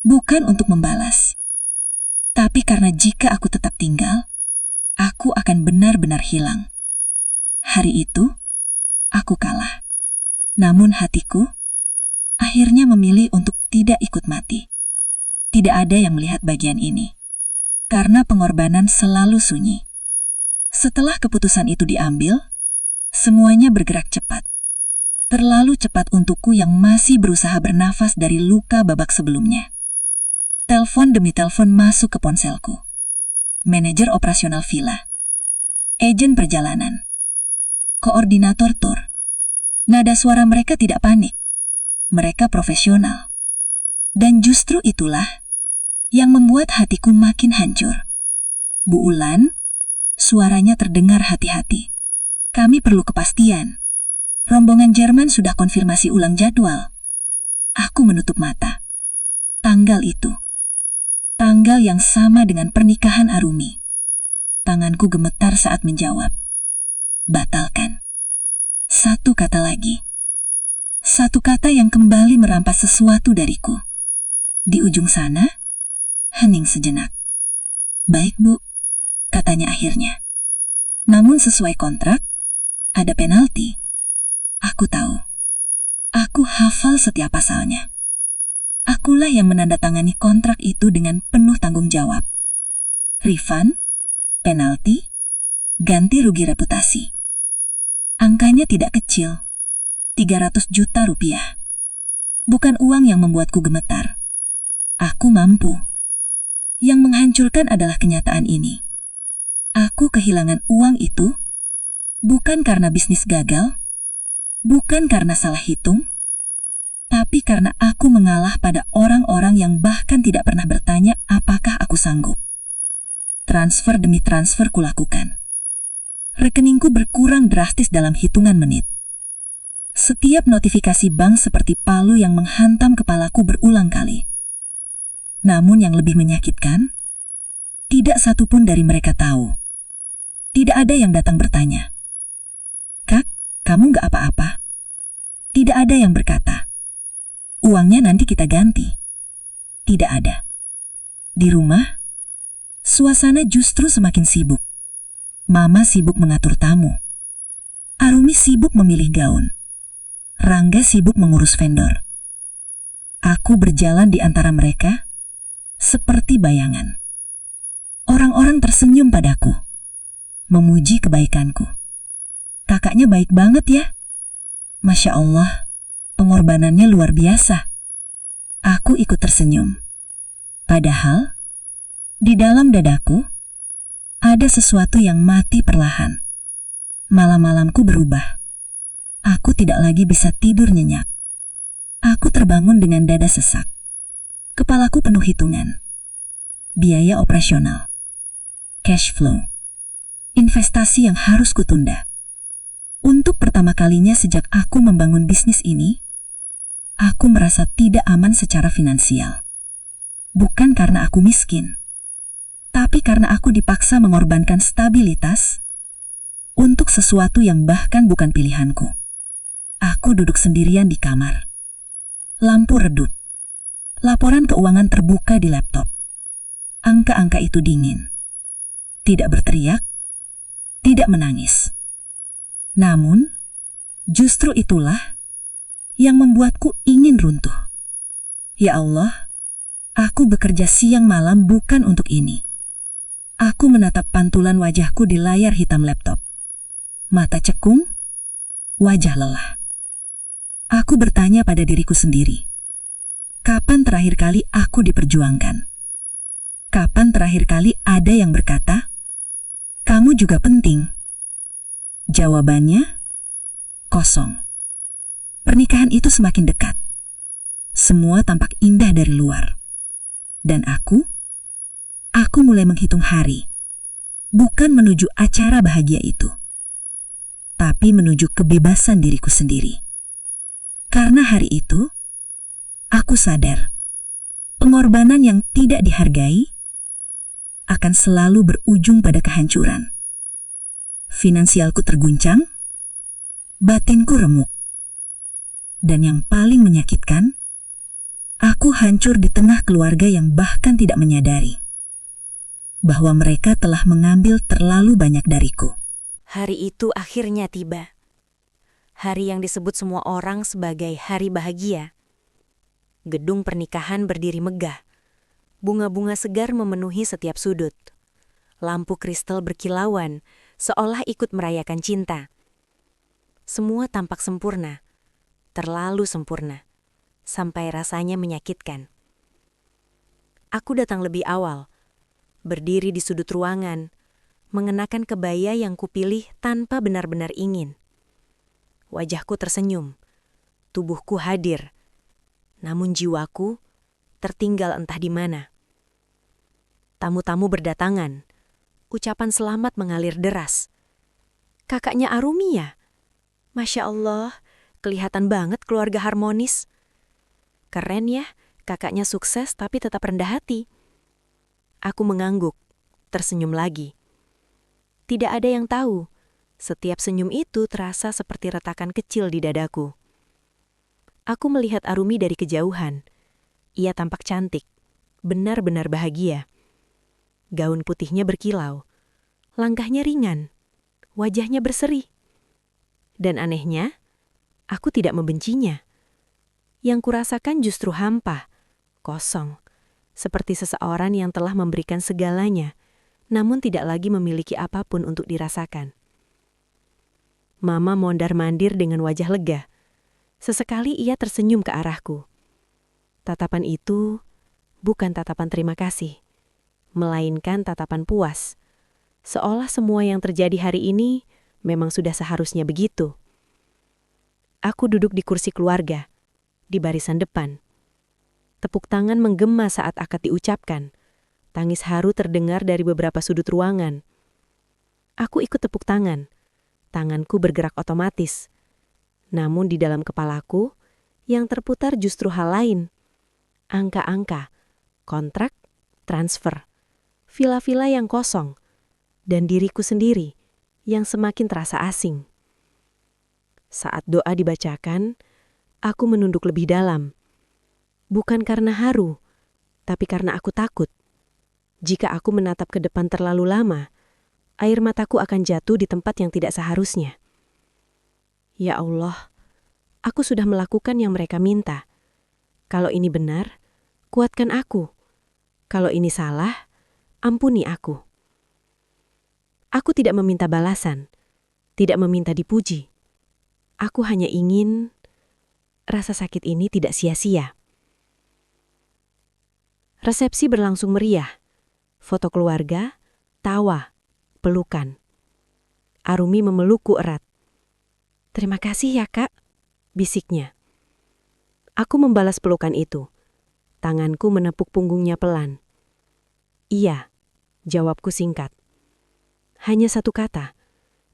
bukan untuk membalas. Tapi karena jika aku tetap tinggal, aku akan benar-benar hilang. Hari itu, aku kalah. Namun hatiku akhirnya memilih untuk tidak ikut mati. Tidak ada yang melihat bagian ini, karena pengorbanan selalu sunyi. Setelah keputusan itu diambil, semuanya bergerak cepat. Terlalu cepat untukku yang masih berusaha bernafas dari luka babak sebelumnya. Telepon demi telepon masuk ke ponselku. Manajer operasional villa, agen perjalanan, koordinator tur. Nada suara mereka tidak panik. Mereka profesional. Dan justru itulah yang membuat hatiku makin hancur. Bu Ulan, suaranya terdengar hati-hati. Kami perlu kepastian. Rombongan Jerman sudah konfirmasi ulang jadwal. Aku menutup mata. Tanggal itu. Tanggal yang sama dengan pernikahan Arumi. Tanganku gemetar saat menjawab. Batalkan. Satu kata lagi. Satu kata yang kembali merampas sesuatu dariku. Di ujung sana, hening sejenak. Baik, Bu, katanya akhirnya. Namun sesuai kontrak, ada penalti. Aku tahu. Aku hafal setiap pasalnya. Akulah yang menandatangani kontrak itu dengan penuh tanggung jawab. Refund, penalti, ganti rugi reputasi. Angkanya tidak kecil, 300 juta rupiah. Bukan uang yang membuatku gemetar. Aku mampu. Yang menghancurkan adalah kenyataan ini. Aku kehilangan uang itu, bukan karena bisnis gagal, bukan karena salah hitung, tapi karena aku mengalah pada orang-orang yang bahkan tidak pernah bertanya apakah aku sanggup. Transfer demi transfer kulakukan. Rekeningku berkurang drastis dalam hitungan menit. Setiap notifikasi bank seperti palu yang menghantam kepalaku berulang kali. Namun yang lebih menyakitkan, tidak satupun dari mereka tahu. Tidak ada yang datang bertanya, "Kak, kamu nggak apa-apa?" Tidak ada yang berkata, "Uangnya nanti kita ganti." Tidak ada. Di rumah, suasana justru semakin sibuk. Mama sibuk mengatur tamu. Arumi sibuk memilih gaun. Rangga sibuk mengurus vendor. Aku berjalan di antara mereka seperti bayangan. Orang-orang tersenyum padaku, memuji kebaikanku. Kakaknya baik banget ya. Masya Allah, pengorbanannya luar biasa. Aku ikut tersenyum. Padahal, di dalam dadaku, ada sesuatu yang mati perlahan. Malam-malamku berubah. Aku tidak lagi bisa tidur nyenyak. Aku terbangun dengan dada sesak. Kepalaku penuh hitungan. Biaya operasional. Cash flow. Investasi yang harus kutunda. Untuk pertama kalinya sejak aku membangun bisnis ini, aku merasa tidak aman secara finansial. Bukan karena aku miskin, tapi karena aku dipaksa mengorbankan stabilitas untuk sesuatu yang bahkan bukan pilihanku. Aku duduk sendirian di kamar. Lampu redup. Laporan keuangan terbuka di laptop. Angka-angka itu dingin. Tidak berteriak, tidak menangis. Namun, justru itulah yang membuatku ingin runtuh. Ya Allah, aku bekerja siang malam bukan untuk ini. Aku menatap pantulan wajahku di layar hitam laptop. Mata cekung, wajah lelah. Aku bertanya pada diriku sendiri, kapan terakhir kali aku diperjuangkan? Kapan terakhir kali ada yang berkata, "Kamu juga penting"? Jawabannya, kosong. Pernikahan itu semakin dekat. Semua tampak indah dari luar. Dan aku mulai menghitung hari. Bukan menuju acara bahagia itu, tapi menuju kebebasan diriku sendiri. Karena hari itu, aku sadar pengorbanan yang tidak dihargai akan selalu berujung pada kehancuran. Finansialku terguncang, batinku remuk. Dan yang paling menyakitkan, aku hancur di tengah keluarga yang bahkan tidak menyadari bahwa mereka telah mengambil terlalu banyak dariku. Hari itu akhirnya tiba. Hari yang disebut semua orang sebagai hari bahagia. Gedung pernikahan berdiri megah. Bunga-bunga segar memenuhi setiap sudut. Lampu kristal berkilauan, seolah ikut merayakan cinta. Semua tampak sempurna. Terlalu sempurna, sampai rasanya menyakitkan. Aku datang lebih awal, berdiri di sudut ruangan, mengenakan kebaya yang kupilih tanpa benar-benar ingin. Wajahku tersenyum, tubuhku hadir, namun jiwaku tertinggal entah di mana. Tamu-tamu berdatangan, ucapan selamat mengalir deras. Kakaknya Arumi ya? Masya Allah, kelihatan banget keluarga harmonis. Keren ya, kakaknya sukses tapi tetap rendah hati. Aku mengangguk, tersenyum lagi. Tidak ada yang tahu, setiap senyum itu terasa seperti retakan kecil di dadaku. Aku melihat Arumi dari kejauhan. Ia tampak cantik, benar-benar bahagia. Gaun putihnya berkilau, langkahnya ringan, wajahnya berseri. Dan anehnya, aku tidak membencinya. Yang kurasakan justru hampa, kosong, seperti seseorang yang telah memberikan segalanya, namun tidak lagi memiliki apapun untuk dirasakan. Mama mondar-mandir dengan wajah lega. Sesekali ia tersenyum ke arahku. Tatapan itu bukan tatapan terima kasih, melainkan tatapan puas. Seolah semua yang terjadi hari ini memang sudah seharusnya begitu. Aku duduk di kursi keluarga, di barisan depan. Tepuk tangan menggema saat akad diucapkan. Tangis haru terdengar dari beberapa sudut ruangan. Aku ikut tepuk tangan. Tanganku bergerak otomatis. Namun di dalam kepalaku, yang terputar justru hal lain. Angka-angka, kontrak, transfer, vila-vila yang kosong, dan diriku sendiri yang semakin terasa asing. Saat doa dibacakan, aku menunduk lebih dalam. Bukan karena haru, tapi karena aku takut. Jika aku menatap ke depan terlalu lama, air mataku akan jatuh di tempat yang tidak seharusnya. Ya Allah, aku sudah melakukan yang mereka minta. Kalau ini benar, kuatkan aku. Kalau ini salah, ampuni aku. Aku tidak meminta balasan, tidak meminta dipuji. Aku hanya ingin rasa sakit ini tidak sia-sia. Resepsi berlangsung meriah. Foto keluarga, tawa, pelukan. Arumi memelukku erat. "Terima kasih ya, Kak," bisiknya. Aku membalas pelukan itu. Tanganku menepuk punggungnya pelan. "Iya," jawabku singkat. Hanya satu kata,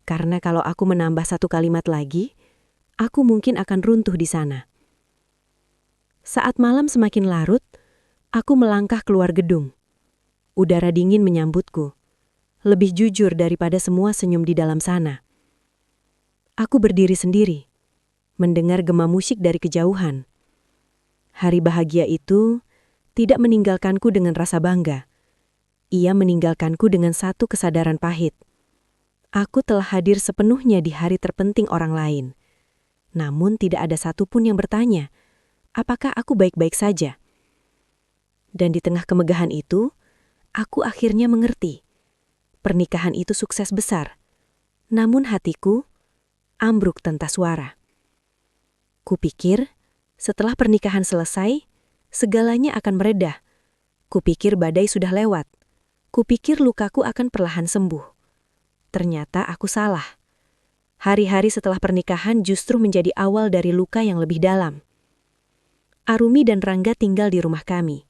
karena kalau aku menambah satu kalimat lagi, aku mungkin akan runtuh di sana. Saat malam semakin larut, aku melangkah keluar gedung. Udara dingin menyambutku, lebih jujur daripada semua senyum di dalam sana. Aku berdiri sendiri, mendengar gema musik dari kejauhan. Hari bahagia itu tidak meninggalkanku dengan rasa bangga. Ia meninggalkanku dengan satu kesadaran pahit. Aku telah hadir sepenuhnya di hari terpenting orang lain. Namun tidak ada satupun yang bertanya, apakah aku baik-baik saja? Dan di tengah kemegahan itu, aku akhirnya mengerti. Pernikahan itu sukses besar. Namun hatiku ambruk tanpa suara. Kupikir, setelah pernikahan selesai, segalanya akan meredah. Kupikir badai sudah lewat. Kupikir lukaku akan perlahan sembuh. Ternyata aku salah. Hari-hari setelah pernikahan justru menjadi awal dari luka yang lebih dalam. Arumi dan Rangga tinggal di rumah kami.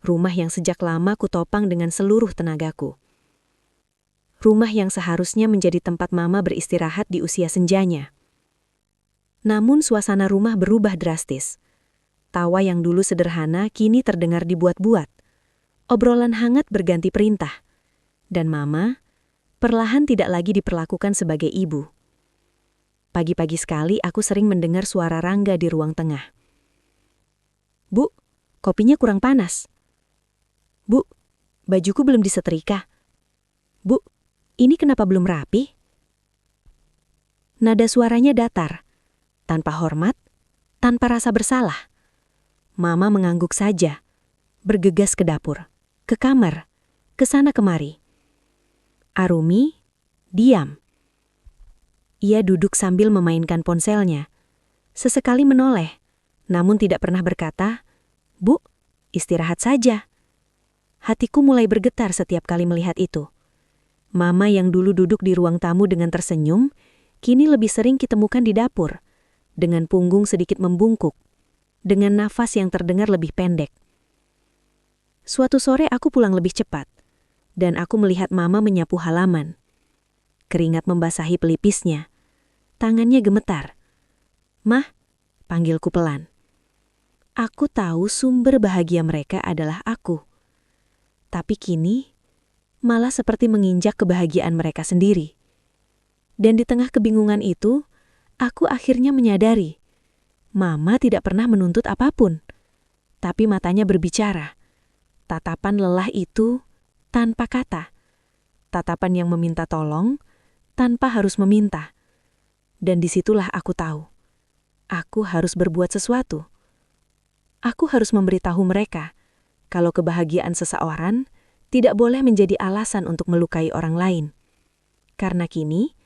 Rumah yang sejak lama kutopang dengan seluruh tenagaku. Rumah yang seharusnya menjadi tempat Mama beristirahat di usia senjanya. Namun suasana rumah berubah drastis. Tawa yang dulu sederhana kini terdengar dibuat-buat. Obrolan hangat berganti perintah. Dan Mama perlahan tidak lagi diperlakukan sebagai ibu. Pagi-pagi sekali aku sering mendengar suara Rangga di ruang tengah. "Bu, kopinya kurang panas." "Bu, bajuku belum disetrika." "Bu, ini kenapa belum rapi?" Nada suaranya datar, tanpa hormat, tanpa rasa bersalah. Mama mengangguk saja, bergegas ke dapur, ke kamar, ke sana kemari. Arumi diam. Ia duduk sambil memainkan ponselnya. Sesekali menoleh, namun tidak pernah berkata, "Bu, istirahat saja." Hatiku mulai bergetar setiap kali melihat itu. Mama yang dulu duduk di ruang tamu dengan tersenyum, kini lebih sering ditemukan di dapur, dengan punggung sedikit membungkuk, dengan nafas yang terdengar lebih pendek. Suatu sore aku pulang lebih cepat, dan aku melihat Mama menyapu halaman. Keringat membasahi pelipisnya. Tangannya gemetar. "Mah," panggilku pelan. Aku tahu sumber bahagia mereka adalah aku. Tapi kini, malah seperti menginjak kebahagiaan mereka sendiri. Dan di tengah kebingungan itu, aku akhirnya menyadari, Mama tidak pernah menuntut apapun. Tapi matanya berbicara. Tatapan lelah itu tanpa kata. Tatapan yang meminta tolong, tanpa harus meminta. Dan disitulah aku tahu, aku harus berbuat sesuatu. Aku harus memberitahu mereka, kalau kebahagiaan seseorang tidak boleh menjadi alasan untuk melukai orang lain. Karena kini,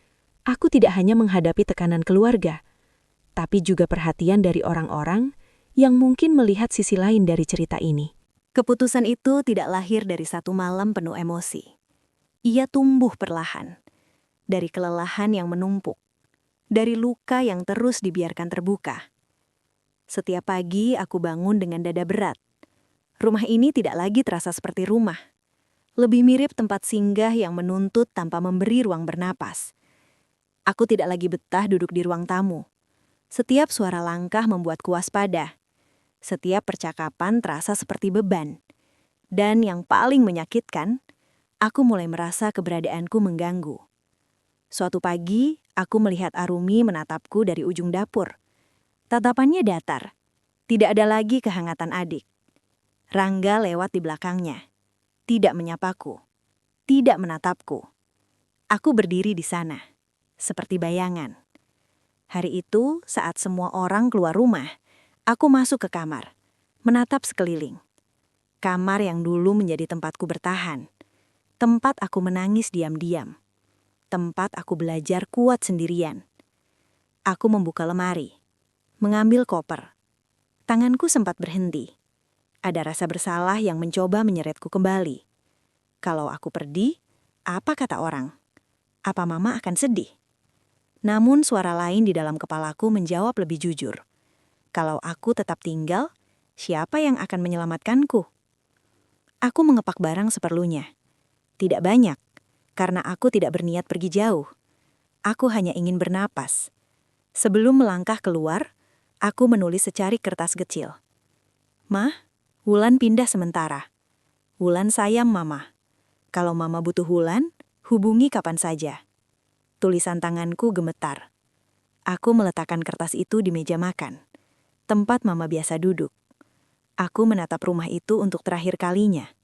aku tidak hanya menghadapi tekanan keluarga, tapi juga perhatian dari orang-orang yang mungkin melihat sisi lain dari cerita ini. Keputusan itu tidak lahir dari satu malam penuh emosi. Ia tumbuh perlahan, dari kelelahan yang menumpuk, dari luka yang terus dibiarkan terbuka. Setiap pagi aku bangun dengan dada berat. Rumah ini tidak lagi terasa seperti rumah. Lebih mirip tempat singgah yang menuntut tanpa memberi ruang bernapas. Aku tidak lagi betah duduk di ruang tamu. Setiap suara langkah membuatku waspada. Setiap percakapan terasa seperti beban. Dan yang paling menyakitkan, aku mulai merasa keberadaanku mengganggu. Suatu pagi, aku melihat Arumi menatapku dari ujung dapur. Tatapannya datar. Tidak ada lagi kehangatan adik. Rangga lewat di belakangnya. Tidak menyapaku. Tidak menatapku. Aku berdiri di sana, seperti bayangan. Hari itu, saat semua orang keluar rumah, aku masuk ke kamar, menatap sekeliling. Kamar yang dulu menjadi tempatku bertahan. Tempat aku menangis diam-diam. Tempat aku belajar kuat sendirian. Aku membuka lemari, mengambil koper. Tanganku sempat berhenti. Ada rasa bersalah yang mencoba menyeretku kembali. Kalau aku pergi, apa kata orang? Apa Mama akan sedih? Namun suara lain di dalam kepalaku menjawab lebih jujur. Kalau aku tetap tinggal, siapa yang akan menyelamatkanku? Aku mengepak barang seperlunya. Tidak banyak. Karena aku tidak berniat pergi jauh. Aku hanya ingin bernapas. Sebelum melangkah keluar, aku menulis secarik kertas kecil. "Mah, Wulan pindah sementara. Wulan sayang Mama. Kalau Mama butuh Wulan, hubungi kapan saja." Tulisan tanganku gemetar. Aku meletakkan kertas itu di meja makan, tempat Mama biasa duduk. Aku menatap rumah itu untuk terakhir kalinya.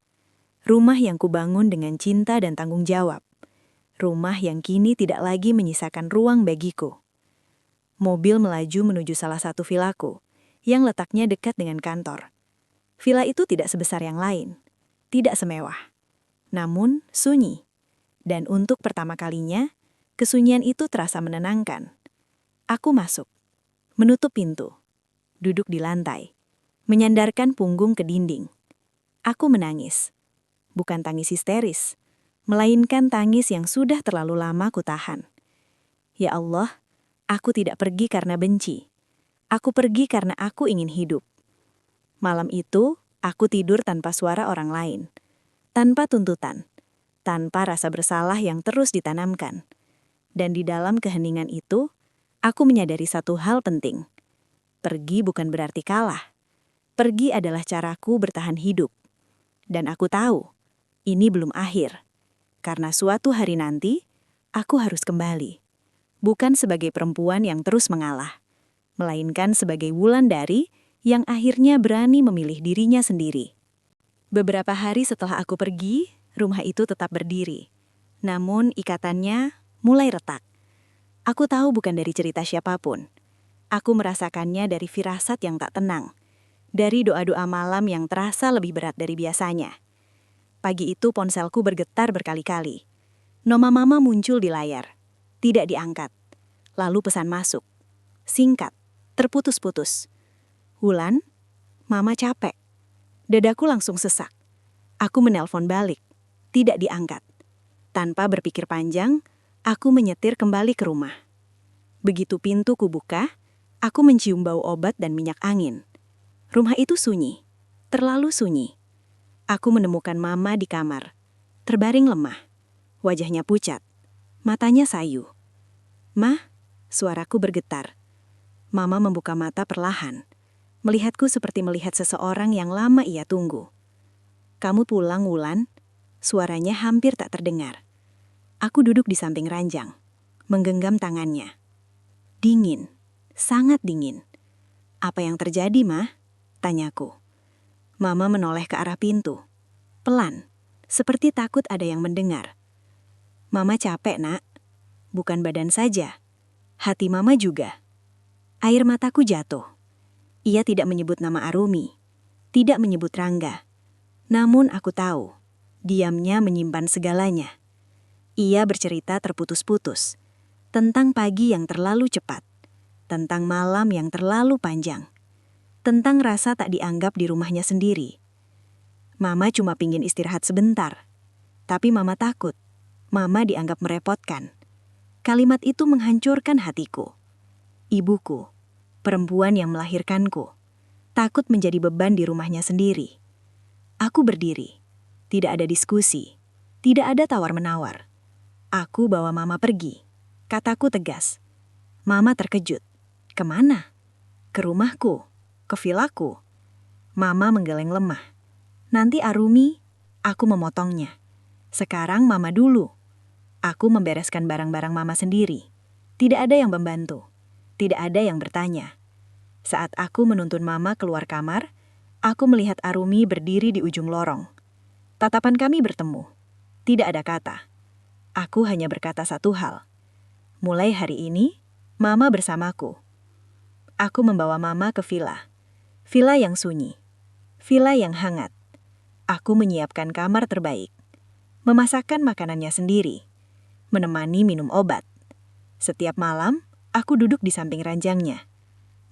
Rumah yang kubangun dengan cinta dan tanggung jawab. Rumah yang kini tidak lagi menyisakan ruang bagiku. Mobil melaju menuju salah satu vilaku, yang letaknya dekat dengan kantor. Vila itu tidak sebesar yang lain, tidak semewah. Namun sunyi. Dan untuk pertama kalinya, kesunyian itu terasa menenangkan. Aku masuk, menutup pintu, duduk di lantai, menyandarkan punggung ke dinding. Aku menangis. Bukan tangis histeris, melainkan tangis yang sudah terlalu lama kutahan. Ya Allah, aku tidak pergi karena benci. Aku pergi karena aku ingin hidup. Malam itu, aku tidur tanpa suara orang lain, tanpa tuntutan, tanpa rasa bersalah yang terus ditanamkan. Dan di dalam keheningan itu, aku menyadari satu hal penting. Pergi bukan berarti kalah. Pergi adalah caraku bertahan hidup. Dan aku tahu, ini belum akhir. Karena suatu hari nanti, aku harus kembali. Bukan sebagai perempuan yang terus mengalah, melainkan sebagai Wulandari yang akhirnya berani memilih dirinya sendiri. Beberapa hari setelah aku pergi, rumah itu tetap berdiri. Namun ikatannya mulai retak. Aku tahu bukan dari cerita siapapun. Aku merasakannya dari firasat yang tak tenang. Dari doa-doa malam yang terasa lebih berat dari biasanya. Pagi itu ponselku bergetar berkali-kali. Nama mama muncul di layar. Tidak diangkat. Lalu pesan masuk. Singkat, terputus-putus. Wulan, mama capek. Dadaku langsung sesak. Aku menelpon balik. Tidak diangkat. Tanpa berpikir panjang, aku menyetir kembali ke rumah. Begitu pintu kubuka, aku mencium bau obat dan minyak angin. Rumah itu sunyi. Terlalu sunyi. Aku menemukan mama di kamar. Terbaring lemah. Wajahnya pucat. Matanya sayu. "Mah," suaraku bergetar. Mama membuka mata perlahan. Melihatku seperti melihat seseorang yang lama ia tunggu. "Kamu pulang, Wulan?" Suaranya hampir tak terdengar. Aku duduk di samping ranjang, menggenggam tangannya. Dingin, sangat dingin. "Apa yang terjadi, Mah?" tanyaku. Mama menoleh ke arah pintu. Pelan, seperti takut ada yang mendengar. "Mama capek, Nak. Bukan badan saja. Hati Mama juga." Air mataku jatuh. Ia tidak menyebut nama Arumi, tidak menyebut Rangga. Namun aku tahu, diamnya menyimpan segalanya. Ia bercerita terputus-putus, tentang pagi yang terlalu cepat, tentang malam yang terlalu panjang, tentang rasa tak dianggap di rumahnya sendiri. Mama cuma pingin istirahat sebentar, tapi Mama takut. Mama dianggap merepotkan. Kalimat itu menghancurkan hatiku. Ibuku, perempuan yang melahirkanku, takut menjadi beban di rumahnya sendiri. Aku berdiri. Tidak ada diskusi. Tidak ada tawar-menawar. Aku bawa Mama pergi. Kataku tegas. Mama terkejut. "Kemana?" "Ke rumahku. Ke vilaku." Mama menggeleng lemah. "Nanti Arumi," aku memotongnya. "Sekarang Mama dulu." Aku membereskan barang-barang Mama sendiri. Tidak ada yang membantu. Tidak ada yang bertanya. Saat aku menuntun Mama keluar kamar, aku melihat Arumi berdiri di ujung lorong. Tatapan kami bertemu. Tidak ada kata. Aku hanya berkata satu hal. Mulai hari ini, Mama bersamaku. Aku membawa Mama ke villa. Villa yang sunyi. Villa yang hangat. Aku menyiapkan kamar terbaik. Memasakkan makanannya sendiri. Menemani minum obat. Setiap malam, aku duduk di samping ranjangnya,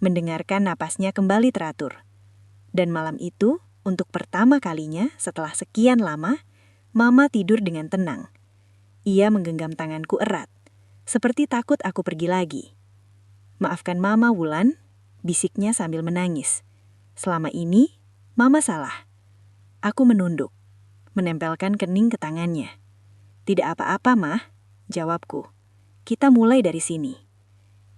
mendengarkan napasnya kembali teratur. Dan malam itu, untuk pertama kalinya setelah sekian lama, Mama tidur dengan tenang. Ia menggenggam tanganku erat, seperti takut aku pergi lagi. "Maafkan Mama, Wulan," bisiknya sambil menangis. "Selama ini, Mama salah." Aku menunduk, menempelkan kening ke tangannya. "Tidak apa-apa, Mah," jawabku. "Kita mulai dari sini."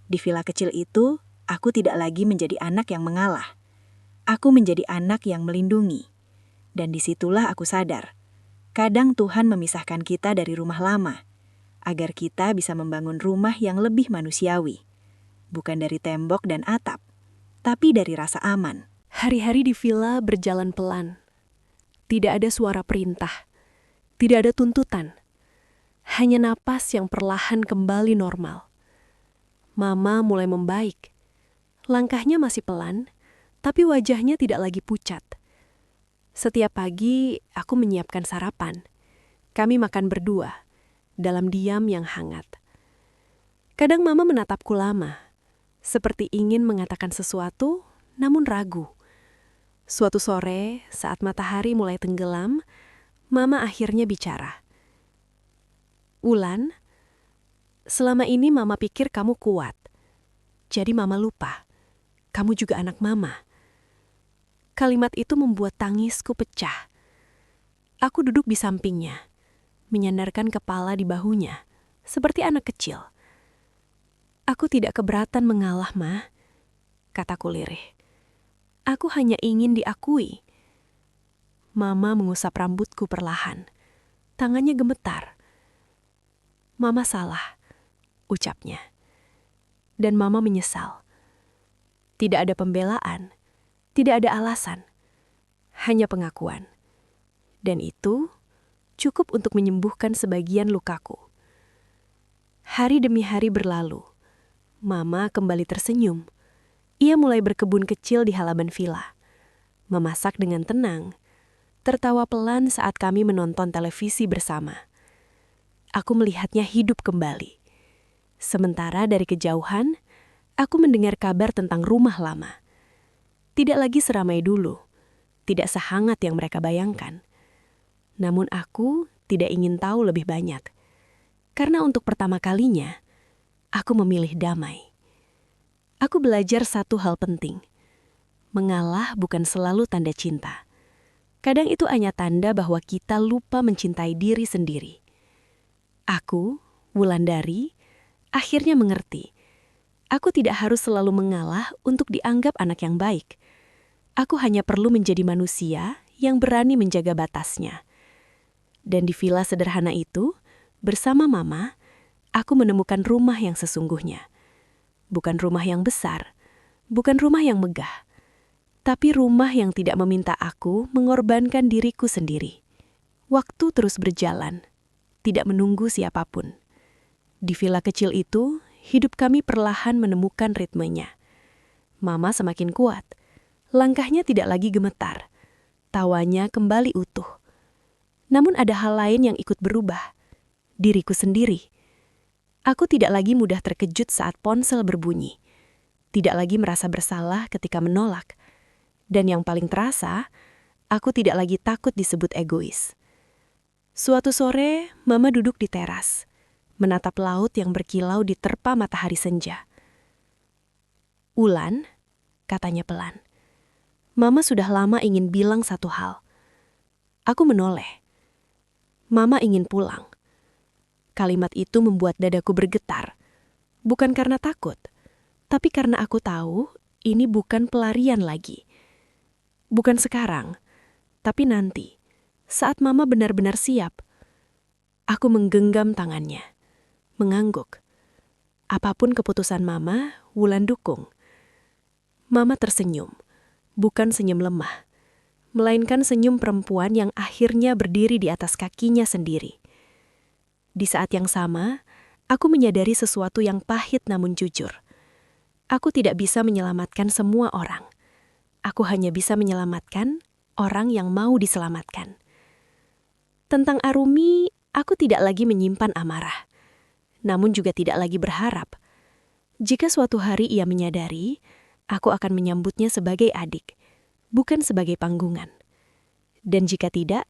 Di villa kecil itu, aku tidak lagi menjadi anak yang mengalah. Aku menjadi anak yang melindungi. Dan disitulah aku sadar, kadang Tuhan memisahkan kita dari rumah lama, agar kita bisa membangun rumah yang lebih manusiawi. Bukan dari tembok dan atap, tapi dari rasa aman. Hari-hari di villa berjalan pelan. Tidak ada suara perintah. Tidak ada tuntutan. Hanya napas yang perlahan kembali normal. Mama mulai membaik. Langkahnya masih pelan, tapi wajahnya tidak lagi pucat. Setiap pagi, aku menyiapkan sarapan. Kami makan berdua, dalam diam yang hangat. Kadang Mama menatapku lama, seperti ingin mengatakan sesuatu, namun ragu. Suatu sore, saat matahari mulai tenggelam, Mama akhirnya bicara. "Wulan, Selama ini Mama pikir kamu kuat. Jadi Mama lupa. Kamu juga anak Mama. Kalimat itu membuat tangisku pecah. Aku duduk di sampingnya, menyandarkan kepala di bahunya, seperti anak kecil. Aku tidak keberatan mengalah, Ma, kataku lirih. Aku hanya ingin diakui. Mama mengusap rambutku perlahan. Tangannya gemetar. Mama salah, ucapnya. Dan Mama menyesal. Tidak ada pembelaan, tidak ada alasan. Hanya pengakuan. Dan itu cukup untuk menyembuhkan sebagian lukaku. Hari demi hari berlalu. Mama kembali tersenyum. Ia mulai berkebun kecil di halaman villa. Memasak dengan tenang. Tertawa pelan saat kami menonton televisi bersama. Aku melihatnya hidup kembali. Sementara dari kejauhan, aku mendengar kabar tentang rumah lama. Tidak lagi seramai dulu, tidak sehangat yang mereka bayangkan. Namun aku tidak ingin tahu lebih banyak. Karena untuk pertama kalinya, aku memilih damai. Aku belajar satu hal penting. Mengalah bukan selalu tanda cinta. Kadang itu hanya tanda bahwa kita lupa mencintai diri sendiri. Aku, Wulandari, akhirnya mengerti. Aku tidak harus selalu mengalah untuk dianggap anak yang baik. Aku hanya perlu menjadi manusia yang berani menjaga batasnya. Dan di villa sederhana itu, bersama Mama, aku menemukan rumah yang sesungguhnya. Bukan rumah yang besar, bukan rumah yang megah, tapi rumah yang tidak meminta aku mengorbankan diriku sendiri. Waktu terus berjalan, tidak menunggu siapapun. Di villa kecil itu, hidup kami perlahan menemukan ritmenya. Mama semakin kuat. Langkahnya tidak lagi gemetar. Tawanya kembali utuh. Namun ada hal lain yang ikut berubah. Diriku sendiri. Aku tidak lagi mudah terkejut saat ponsel berbunyi. Tidak lagi merasa bersalah ketika menolak. Dan yang paling terasa, aku tidak lagi takut disebut egois. Suatu sore, Mama duduk di teras, menatap laut yang berkilau diterpa matahari senja. "Ulan," katanya pelan. Mama sudah lama ingin bilang satu hal. Aku menoleh. Mama ingin pulang. Kalimat itu membuat dadaku bergetar. Bukan karena takut, tapi karena aku tahu ini bukan pelarian lagi. Bukan sekarang, tapi nanti, saat Mama benar-benar siap. Aku menggenggam tangannya, mengangguk. Apapun keputusan Mama, Wulan dukung. Mama tersenyum, bukan senyum lemah, melainkan senyum perempuan yang akhirnya berdiri di atas kakinya sendiri. Di saat yang sama, aku menyadari sesuatu yang pahit namun jujur. Aku tidak bisa menyelamatkan semua orang. Aku hanya bisa menyelamatkan orang yang mau diselamatkan. Tentang Arumi, aku tidak lagi menyimpan amarah. Namun juga tidak lagi berharap. Jika suatu hari ia menyadari, aku akan menyambutnya sebagai adik, bukan sebagai panggungan. Dan jika tidak,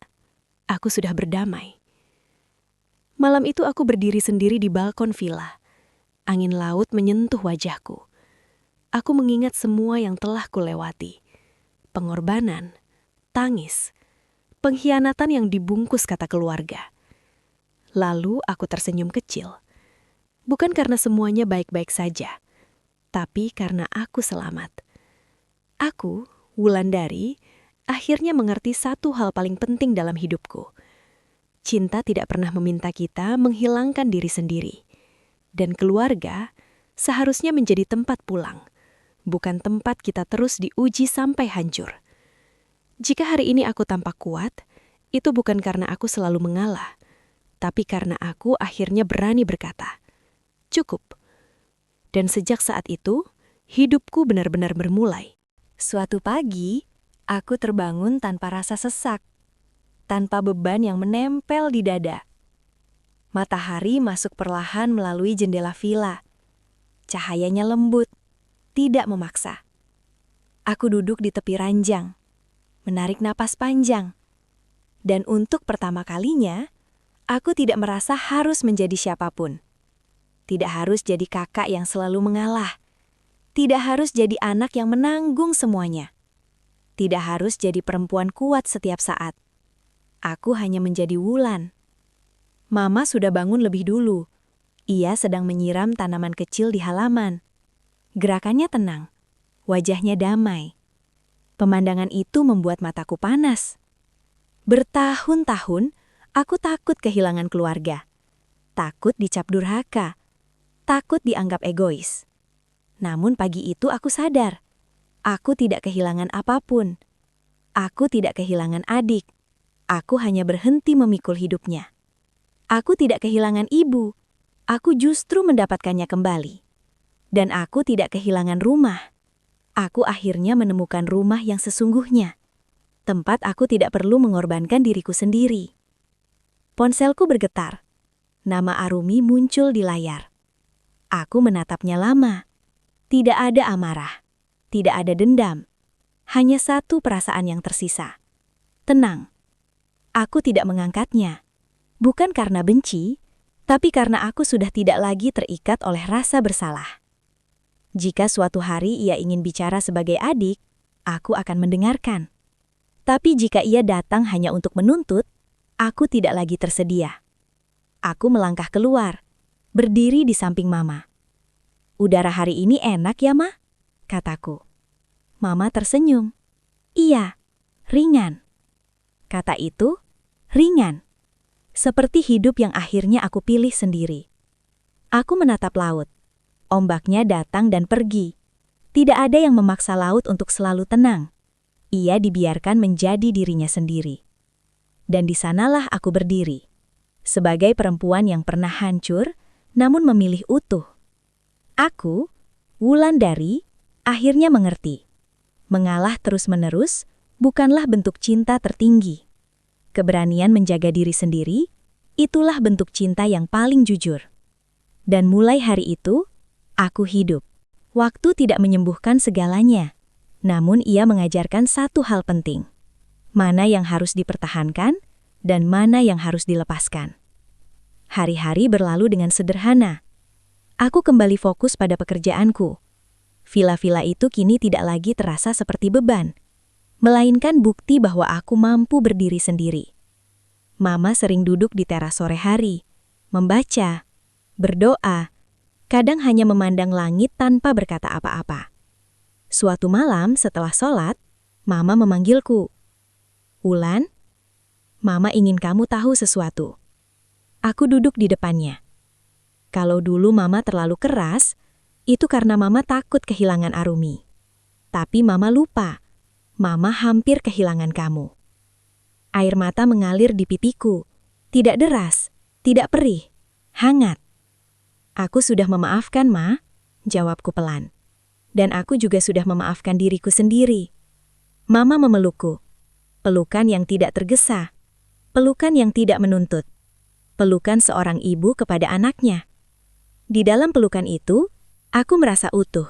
aku sudah berdamai. Malam itu aku berdiri sendiri di balkon villa. Angin laut menyentuh wajahku. Aku mengingat semua yang telah kulewati. Pengorbanan, tangis, pengkhianatan yang dibungkus kata keluarga. Lalu aku tersenyum kecil. Bukan karena semuanya baik-baik saja, tapi karena aku selamat. Aku, Wulandari, akhirnya mengerti satu hal paling penting dalam hidupku. Cinta tidak pernah meminta kita menghilangkan diri sendiri. Dan keluarga seharusnya menjadi tempat pulang, bukan tempat kita terus diuji sampai hancur. Jika hari ini aku tampak kuat, itu bukan karena aku selalu mengalah, tapi karena aku akhirnya berani berkata, "Cukup." Dan sejak saat itu, hidupku benar-benar bermulai. Suatu pagi, aku terbangun tanpa rasa sesak, tanpa beban yang menempel di dada. Matahari masuk perlahan melalui jendela villa. Cahayanya lembut, tidak memaksa. Aku duduk di tepi ranjang, menarik napas panjang. Dan untuk pertama kalinya, aku tidak merasa harus menjadi siapapun. Tidak harus jadi kakak yang selalu mengalah. Tidak harus jadi anak yang menanggung semuanya. Tidak harus jadi perempuan kuat setiap saat. Aku hanya menjadi Wulan. Mama sudah bangun lebih dulu. Ia sedang menyiram tanaman kecil di halaman. Gerakannya tenang. Wajahnya damai. Pemandangan itu membuat mataku panas. Bertahun-tahun, aku takut kehilangan keluarga. Takut dicap durhaka. Takut dianggap egois. Namun pagi itu aku sadar, aku tidak kehilangan apapun. Aku tidak kehilangan adik. Aku hanya berhenti memikul hidupnya. Aku tidak kehilangan ibu. Aku justru mendapatkannya kembali. Dan aku tidak kehilangan rumah. Aku akhirnya menemukan rumah yang sesungguhnya. Tempat aku tidak perlu mengorbankan diriku sendiri. Ponselku bergetar. Nama Arumi muncul di layar. Aku menatapnya lama. Tidak ada amarah. Tidak ada dendam. Hanya satu perasaan yang tersisa. Tenang. Aku tidak mengangkatnya. Bukan karena benci, tapi karena aku sudah tidak lagi terikat oleh rasa bersalah. Jika suatu hari ia ingin bicara sebagai adik, aku akan mendengarkan. Tapi jika ia datang hanya untuk menuntut, aku tidak lagi tersedia. Aku melangkah keluar, berdiri di samping Mama. "Udara hari ini enak ya, Ma?" kataku. Mama tersenyum. "Iya, ringan." Kata itu, ringan. Seperti hidup yang akhirnya aku pilih sendiri. Aku menatap laut. Ombaknya datang dan pergi. Tidak ada yang memaksa laut untuk selalu tenang. Ia dibiarkan menjadi dirinya sendiri. Dan di sanalah aku berdiri. Sebagai perempuan yang pernah hancur, namun memilih utuh. Aku, Wulandari, akhirnya mengerti. Mengalah terus-menerus bukanlah bentuk cinta tertinggi. Keberanian menjaga diri sendiri, itulah bentuk cinta yang paling jujur. Dan mulai hari itu, aku hidup. Waktu tidak menyembuhkan segalanya, namun ia mengajarkan satu hal penting. Mana yang harus dipertahankan, dan mana yang harus dilepaskan. Hari-hari berlalu dengan sederhana. Aku kembali fokus pada pekerjaanku. Vila-vila itu kini tidak lagi terasa seperti beban, melainkan bukti bahwa aku mampu berdiri sendiri. Mama sering duduk di teras sore hari, membaca, berdoa, kadang hanya memandang langit tanpa berkata apa-apa. Suatu malam setelah sholat, Mama memanggilku. "Wulan, Mama ingin kamu tahu sesuatu." Aku duduk di depannya. Kalau dulu Mama terlalu keras, itu karena Mama takut kehilangan Arumi. Tapi Mama lupa, Mama hampir kehilangan kamu. Air mata mengalir di pipiku, tidak deras, tidak perih, hangat. "Aku sudah memaafkan, Ma," jawabku pelan. "Dan aku juga sudah memaafkan diriku sendiri." Mama memelukku. Pelukan yang tidak tergesa. Pelukan yang tidak menuntut. Pelukan seorang ibu kepada anaknya. Di dalam pelukan itu, aku merasa utuh.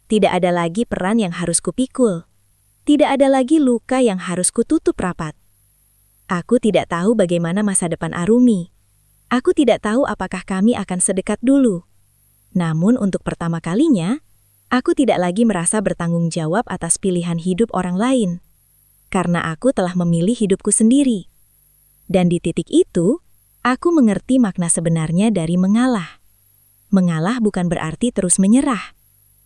Tidak ada lagi peran yang harus kupikul. Tidak ada lagi luka yang harus kututup rapat. Aku tidak tahu bagaimana masa depan Arumi. Aku tidak tahu apakah kami akan sedekat dulu. Namun untuk pertama kalinya, aku tidak lagi merasa bertanggung jawab atas pilihan hidup orang lain. Karena aku telah memilih hidupku sendiri. Dan di titik itu, aku mengerti makna sebenarnya dari mengalah. Mengalah bukan berarti terus menyerah.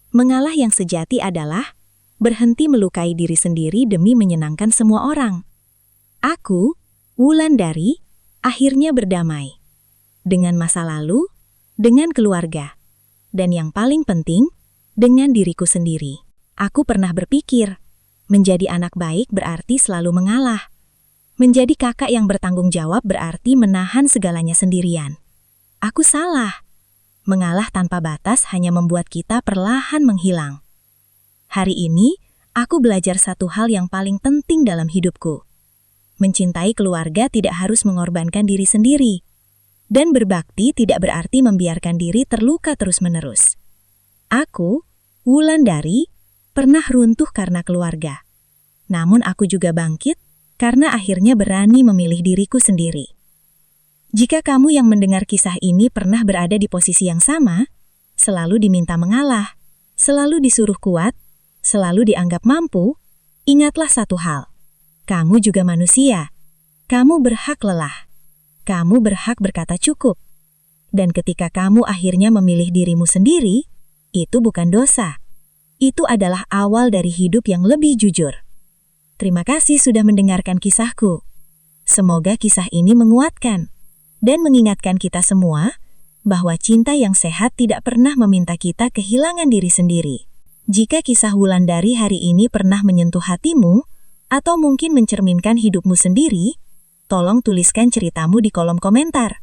Mengalah yang sejati adalah berhenti melukai diri sendiri demi menyenangkan semua orang. Aku, Wulandari, akhirnya berdamai. Dengan masa lalu, dengan keluarga, dan yang paling penting, dengan diriku sendiri. Aku pernah berpikir, menjadi anak baik berarti selalu mengalah. Menjadi kakak yang bertanggung jawab berarti menahan segalanya sendirian. Aku salah. Mengalah tanpa batas hanya membuat kita perlahan menghilang. Hari ini, aku belajar satu hal yang paling penting dalam hidupku. Mencintai keluarga tidak harus mengorbankan diri sendiri. Dan berbakti tidak berarti membiarkan diri terluka terus-menerus. Aku, Wulandari, pernah runtuh karena keluarga. Namun aku juga bangkit karena akhirnya berani memilih diriku sendiri. Jika kamu yang mendengar kisah ini pernah berada di posisi yang sama, selalu diminta mengalah, selalu disuruh kuat, selalu dianggap mampu, ingatlah satu hal. Kamu juga manusia. Kamu berhak lelah. Kamu berhak berkata cukup. Dan ketika kamu akhirnya memilih dirimu sendiri, itu bukan dosa. Itu adalah awal dari hidup yang lebih jujur. Terima kasih sudah mendengarkan kisahku. Semoga kisah ini menguatkan dan mengingatkan kita semua bahwa cinta yang sehat tidak pernah meminta kita kehilangan diri sendiri. Jika kisah Wulandari hari ini pernah menyentuh hatimu atau mungkin mencerminkan hidupmu sendiri, tolong tuliskan ceritamu di kolom komentar.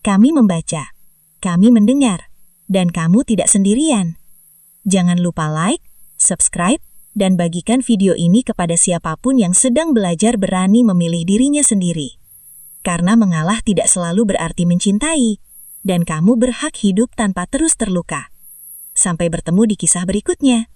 Kami membaca, kami mendengar, dan kamu tidak sendirian. Jangan lupa like, subscribe, dan bagikan video ini kepada siapapun yang sedang belajar berani memilih dirinya sendiri. Karena mengalah tidak selalu berarti mencintai, dan kamu berhak hidup tanpa terus terluka. Sampai bertemu di kisah berikutnya.